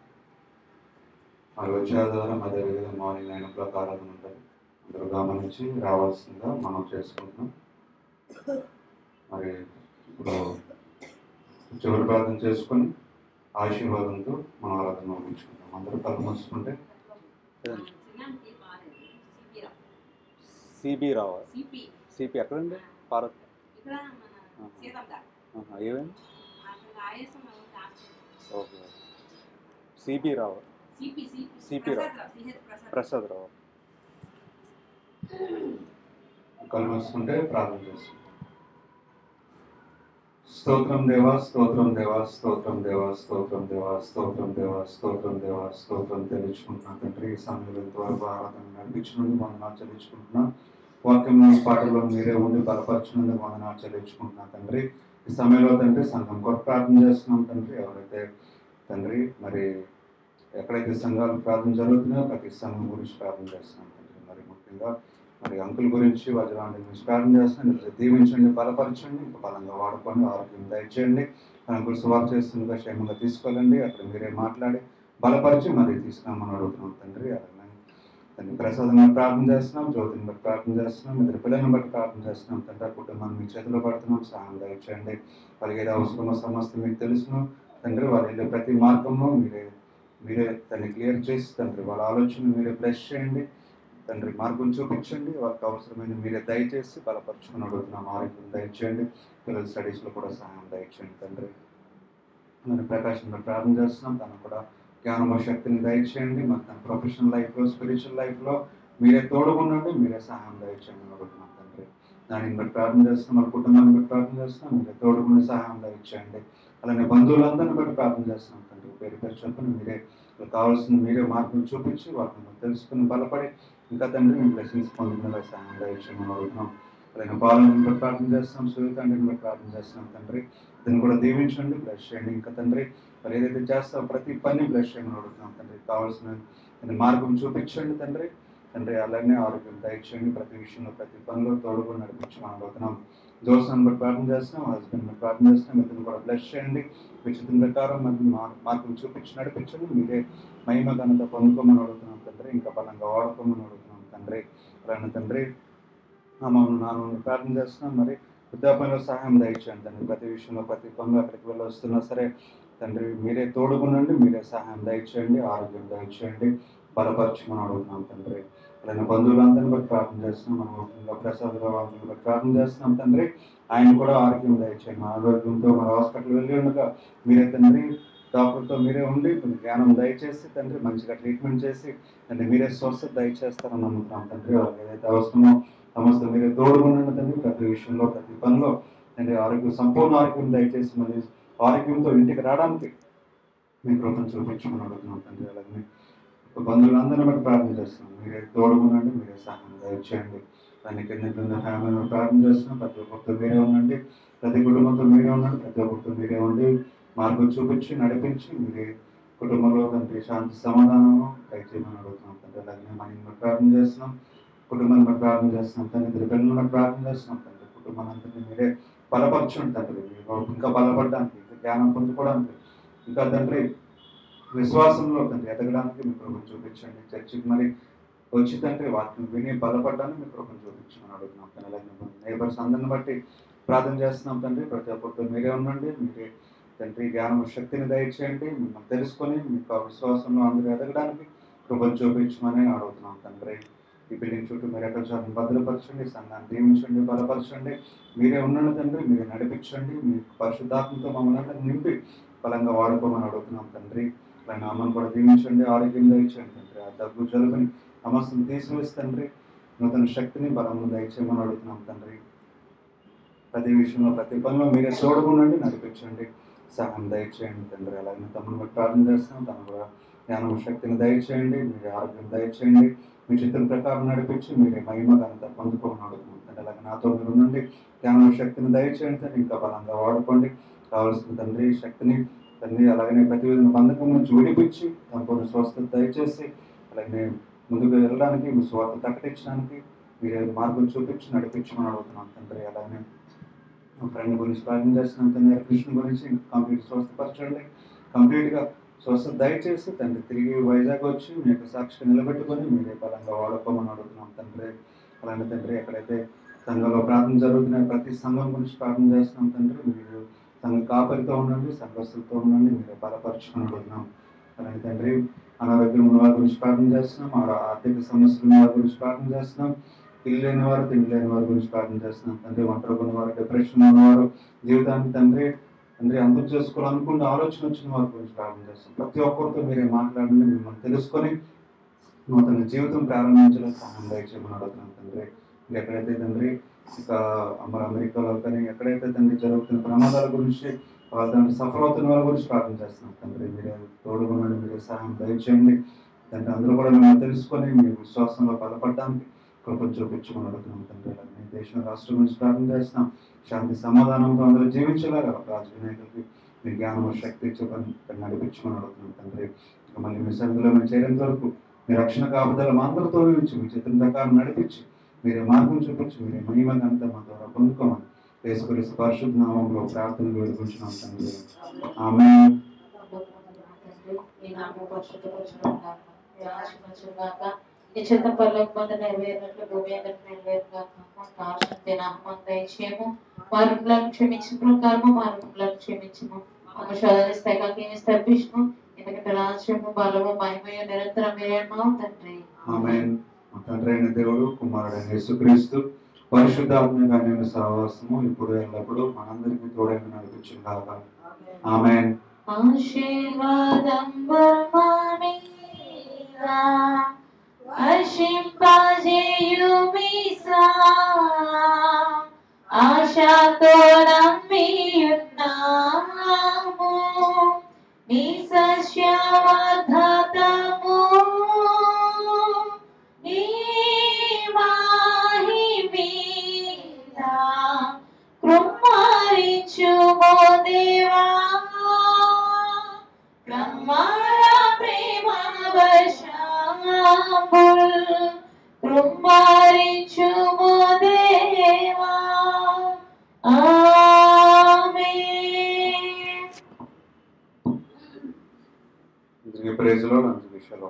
మరి వచ్చే ఆధారం అదేవిధంగా మార్నింగ్ 9 o'clock ఆరాధన ఉంటుంది, అందరూ గమనించి రావాల్సిందిగా మనం చేసుకుంటున్నాం. మరి ఇప్పుడు చివరి ప్రార్థన చేసుకొని ఆశీర్వాదంతో మన ఆరాధన ముగించుకుంటాం. అందరూ కళ్ళు మూసుకుంటే సిబి రావు సిపి ఎక్కడండి పార్క్ ఏమేమి ఓకే సిబి రావు సిపి రావు ప్రసాద్ రావు కళ్ళు మూసుకుంటే ప్రార్థన చేసుకుంటాం. స్తోత్రం దేవా స్తోత్రం దేవా స్తోత్రం దేవా స్తోత్రం దేవా స్తోత్రం దేవా స్తోత్రం దేవా స్తోత్రం తెలుసుకుంటున్నాం తండ్రి. ఈ సమయంలో ఇంతవరకు ఆరాధన నడిపించినందుకు వందనాలు చెల్లించుకుంటున్నాం. వాక్యంలో పాటల్లో మీరే ఉండి బలపరిచినందుకు వందనాలు చెల్లించుకుంటున్నాం తండ్రి. ఈ సమయంలో తండ్రి సంఘం కొరకు ప్రార్థన చేస్తున్నాం తండ్రి. ఎవరైతే తండ్రి మరి ఎక్కడైతే సంఘాలు ప్రార్థన జరుగుతున్నాయో ప్రతి సంఘం గురించి ప్రార్థన చేస్తున్నాం తండ్రి. మరి ముఖ్యంగా మరి అంకుల్ గురించి వజ్రాంటి గురించి ప్రార్థన చేస్తున్నాం. దీవించండి, బలపరచండి, ఇంకా బలంగా వాడుకొని ఆరోగ్యం దయచేయండి. అంకుల్ సువార్ చేస్తుండగా క్షేమంగా తీసుకోవాలండి. అక్కడ మీరే మాట్లాడి బలపరిచి మరి తీసుకురామని అడుగుతున్నాం తండ్రి. అలాగే తండ్రి ప్రసాదం ప్రార్థన చేస్తున్నాం, జ్యోతిని బట్టి ప్రార్థన చేస్తున్నాం, ఇద్దరు పిల్లలను బట్టి ప్రార్థన చేస్తున్నాం తండ్రి. ఆ కుటుంబాన్ని మీ చేతిలో పడుతున్నాం, సహాయం దయచేయండి. వాళ్ళకి ఏదో అవసరమో సమస్య మీకు తెలుసును తండ్రి. వాళ్ళు వెళ్ళే ప్రతి మార్గంలో మీరే దాన్ని క్లియర్ చేసి తండ్రి వాళ్ళ ఆలోచన మీరే బ్లెస్ చేయండి తండ్రి. మార్గం చూపించండి, వాళ్ళకి అవసరమైన మీరే దయచేసి బలపరచుకుని అడుగుతున్నాం. ఆరోగ్యం దయచేయండి, పిల్లల స్టడీస్లో కూడా సహాయం దయచేయండి తండ్రి. మరి ప్రకాశంలో ప్రార్థన చేస్తున్నాం, తనకు కూడా జ్ఞానమ శక్తిని దయచేయండి. మరి తన ప్రొఫెషనల్ లైఫ్లో స్పిరిచువల్ లైఫ్లో మీరే తోడుగుండండి, మీరే సహాయం దయచేయండి అడుగుతున్నాం తండ్రి. దానిని బట్టి ప్రార్థన చేస్తున్నాం, మన కుటుంబాన్ని బట్టి ప్రార్థన చేస్తున్నాం. మీరే తోడుగుండి సహాయం దయచేయండి. అలానే బంధువులందరినీ బట్టి ప్రార్థన చేస్తున్నాం తండ్రి. పేరు పేరు చెప్పండి, మీరే కావాల్సిన మీరే మార్గం చూపించి వాటిని తెలుసుకుని బలపడి ఇంకా తండ్రి మేము బ్లెస్సింగ్స్ పొందుకునే సహాయం దయచేయమని అడుగుతున్నాం. అలాగే పాలనని బట్టి ప్రార్థన చేస్తున్నాం, సూర్య తండ్రిని బట్టి ప్రార్థన చేస్తున్నాం తండ్రి. దీన్ని కూడా దీవించండి, బ్లెస్ చేయండి. ఇంకా తండ్రి మరి ఏదైతే చేస్తారో ప్రతి పని బ్లెస్ చేయమని అడుగుతున్నాం తండ్రి. కావాల్సిన మార్గం చూపించండి తండ్రి. తండ్రి అలానే ఆరోగ్యం దయచేయండి. ప్రతి విషయంలో ప్రతి పనిలో తోడుగా నడిపించమని అడుగుతున్నాం. జోసన్ బట్టి ప్రార్థన చేస్తున్నాం, హస్బెండ్ బట్టి ప్రార్థన చేస్తున్నాం. ఇతను కూడా బ్లెస్ చేయండి. విచిత్రం ప్రకారం మనకి మార్గం చూపించి నడిపించండి. మీరే మహిమ ఘనత పొందుకోమని అడుగుతున్నాం తండ్రి. ఇంకా బలంగా వాడుకోమని అడుగుతున్నాం తండ్రి. అలానే తండ్రి మమ్మల్ని నాన్న ప్రార్థన చేస్తున్నాం. మరి వృద్ధాపంలో సహాయం దయచేయండి తండ్రి. ప్రతి విషయంలో ప్రతి పనులు అక్కడికి వెళ్ళి వస్తున్నా సరే తండ్రి మీరే తోడుగునండి, మీరే సహాయం దయచేయండి, ఆరోగ్యం దయచేయండి, బలపరచమని అడుగుతున్నాం తండ్రి. అలానే బంధువులందరినీ బట్టి ప్రార్థన చేస్తున్నాం. మనం ముఖ్యంగా ప్రసాదరావు వాళ్ళని బట్టి ప్రార్థన చేస్తున్నాం తండ్రి. ఆయన కూడా ఆరోగ్యం దయచేయండి. ఆరోగ్యంతో మన హాస్పిటల్ వెళ్ళి ఉండగా మీరే తండ్రి డాక్టర్తో మీరే ఉండి జ్ఞానం దయచేసి తండ్రి మంచిగా ట్రీట్మెంట్ చేసి తండ్రి మీరే స్వస్థత దయచేస్తారని నమ్ముతున్నాం తండ్రి. వాళ్ళకి ఏదైతే అవసరమో సమస్త మీరే తోడుగుండండి తండ్రి. ప్రతి విషయంలో ప్రతి పనిలో తండ్రి ఆరోగ్యం సంపూర్ణ ఆరోగ్యం దయచేసి మళ్ళీ ఆరోగ్యంతో ఇంటికి రావడానికి మీ కృపను చూపించమని అడుగుతున్నాం తండ్రి. అలాగే బంధువులందరినీ బట్టి ప్రార్థన చేస్తున్నాం. మీరే తోడుగునండి, మీరే సహాయం దయచేయండి. దాని కింద ఫ్యామిలీ ప్రార్థన చేస్తున్నాం. ప్రతి ఒక్కరితో మీరే ఉండండి, ప్రతి కుటుంబంతో మీరే ఉండండి, ప్రతి ఒక్కరితో మీరే ఉండి మార్గం చూపించి నడిపించి మీరే కుటుంబంలో తండ్రి శాంతి సమాధానము దయచేయమని అడుగుతున్నాం తండ్రి. అలాగే మనం ప్రార్థన చేస్తున్నాం, కుటుంబాన్ని బట్టి ప్రార్థన చేస్తున్నాం తండ్రి. ఇద్దరు పిల్లలను బట్టి ప్రార్థన చేస్తున్నాం తండ్రి. కుటుంబాలందరినీ మీరే బలపరచండి తండ్రి. ఇంకా బలపడడానికి, ఇంకా జ్ఞానం పొందుకోవడానికి, ఇంకా తండ్రి విశ్వాసంలో తండ్రి ఎదగడానికి మీ కృపను చూపించండి. చర్చికి మరి వచ్చి తండ్రి వాటిని విని బలపడడానికి మీ కృపను చూపించమని అడుగుతున్నాం తండ్రి. అలాగే నేబర్స్ అందరిని బట్టి ప్రార్థన చేస్తున్నాం తండ్రి. ప్రతి ఒక్కరితో మీరే ఉండండి, మీరే తండ్రి జ్ఞానం శక్తిని దయచేయండి. మిమ్మల్ని తెలుసుకొని మీకు విశ్వాసంలో అందరూ ఎదగడానికి కృపను చూపించమని అడుగుతున్నాం తండ్రి. ఈ బిల్డింగ్ చుట్టూ మీరు ఎక్కడ చోటు భద్రపరచండి, సంఘాన్ని దీవించండి, బలపరచండి. మీరే ఉండండి తండ్రి, మీరే నడిపించండి. మీ పరిశుద్ధాత్మతో మమ్మల్ని అందరినీ నింపి బలంగా వాడుకోమని అడుగుతున్నాం తండ్రి. అలాగే అమ్మను కూడా దీవించండి, ఆరోగ్యం దయచేయండి తండ్రి. ఆ దగ్గు జలుబుని సమస్యను తీసివేసి తండ్రి నూతన శక్తిని బలమును దయచేయమని అడుగుతున్నాం తండ్రి. ప్రతి విషయంలో ప్రతి పనిలో మీరే తోడుగుండండి, నడిపించండి, సహాయం దయచేయండి తండ్రి. అలాగే తమ్ముని బట్టి ప్రార్థన చేస్తున్నాం. తను కూడా జ్ఞానం శక్తిని దయచేయండి, మీరే ఆరోగ్యం దయచేయండి, మీ చిత్రం ప్రకారం నడిపించి మీరే మహిమ ఘనత పొందుకోమని అడుగుతున్నాం తండ్రి. అలాగే నాతో మీరు ఉండండి, జ్ఞానం శక్తిని దయచేయండి తండ్రి. ఇంకా బలంగా వాడుకోండి, కావాల్సిన తండ్రి శక్తిని తండ్రి. అలాగనే ప్రతి విధమైన బంధకం నుంచి విడిపించి సంపూర్ణ స్వస్థత దయచేసి అలాగే ముందుకు వెళ్ళడానికి మీ స్వార్థ ప్రకటించడానికి మీరే మార్గం చూపించి నడిపించమని అడుగుతున్నాం తండ్రి. అలాగే ఫ్రెండ్ గురించి ప్రార్థన చేస్తున్నాం తండ్రి. కృష్ణ గురించి ఇంకా కంప్లీట్ స్వస్థపరచండి, కంప్లీట్గా స్వస్థత దయచేసి తండ్రి తిరిగి వైజాగ్ వచ్చి మీ యొక్క సాక్షిగా నిలబెట్టుకొని మీరే బలంగా వాడుకోమని అడుగుతున్నాం తండ్రి. అలాగే తండ్రి ఎక్కడైతే సంఘంలో ప్రార్థన జరుగుతున్నాయి ప్రతి సంఘం గురించి ప్రార్థన చేస్తున్నాం తండ్రి. మీరు సంఘ కాపరితో ఉండండి, సంఘస్థులతో ఉండండి, మీరే బలపరచుకొని అడుగుతున్నాం. అలాగే తండ్రి అనారోగ్యం ఉన్న వారి గురించి ప్రార్థన చేస్తున్నాం, ఆర్థిక సమస్యలు ఉన్న వారి గురించి ప్రార్థన చేస్తున్నాం, ఇల్లు లేని వారు తిండి లేని వారి గురించి ప్రార్థన చేస్తున్నాం తండ్రి. ఒంటరిగా ఉన్నవారు, డిప్రెషన్ ఉన్నవారు, జీవితానికి తండ్రి అంతం చేసుకోవాలనుకుంటే ఆలోచన వచ్చిన వారి గురించి ప్రార్థన చేస్తాం. ప్రతి ఒక్కరితో మీరే మాట్లాడండి, మిమ్మల్ని తెలుసుకొని నూతన జీవితం ప్రారంభించడానికి సహాయం దయచేయమని అడుగుతున్నాం తండ్రి. ఎక్కడైతే తండ్రి ఇక అమెరికాలో కానీ ఎక్కడైతే తండ్రి జరుగుతున్న ప్రమాదాల గురించి దాన్ని సఫర్ అవుతున్న వాళ్ళ గురించి ప్రార్థన చేస్తున్నాం తండ్రి. మీరే తోడుగునండి, మీరే సహాయం దయచేయండి తండ్రి. అందరూ కూడా మిమ్మల్ని తెలుసుకొని మీ విశ్వాసంలో బలపడడానికి కృపను చూపించమని అడుగుతున్నాం తండ్రి. అలాగే దేశం రాష్ట్రం గురించి ప్రార్థన చేస్తున్నాం, శాంతి సమాధానంతో అందరూ జీవించేలాగా రాజకీయ నాయకులకి మీ జ్ఞానం శక్తి చెప్పని నడిపించమని అడుగుతున్నాం తండ్రి. ఇక మళ్ళీ మీ సన్నిధిలో మేము చేరేంత వరకు మీ రక్షణ కాపుదల మా అందరితో నుంచి మీ చిత్రం ప్రకారం నడిపించి మీరే మార్గం చూపించి మీరే మహిమ ఘనత మా ద్వారా పొందుకోమని యేసుక్రీస్తు పరిశుద్ధ నామములో ప్రార్థనలు వేడుకుంటున్నాం తండ్రి. ఆమేన్. ఈ చిత్త పర్లోకమందు నెరవేరినట్లు భూమి అందరికి నెరవేరుగాక. కావాల్సిన నామం దయచేయము, మార్పులను క్షమించిన ప్రకారము మార్పులను క్షమించము, ఒక శోధనిస్తాయి కాకి తప్పించము. ఎందుకంటే రాజ్యము బలము మహిమయు నిరంతరం మీరేమో తండ్రి. ఆమేన్. మా తండ్రి అయిన దేవుడు, కుమారుడైన యేసుక్రీస్తు పరిశుద్ధాత్మగా నేను సహవాసము ఇప్పుడు ఎల్లప్పుడు మనందరికీ తోడైన నడిపించును గాక. ఆమేన్. ఆశీర్వాదం బర్మానీగా వర్షింపజేయుమిసా రహస్యవర్ధతము నీ మహిమీలా కృమ్మరించుమో దేవా బ్రహ్మణ ప్రేమ వర్షంబుల్ కృమ్మరించుమో దేవా ఆమేన్. ప్రైజ్లో మంచి విషయాలు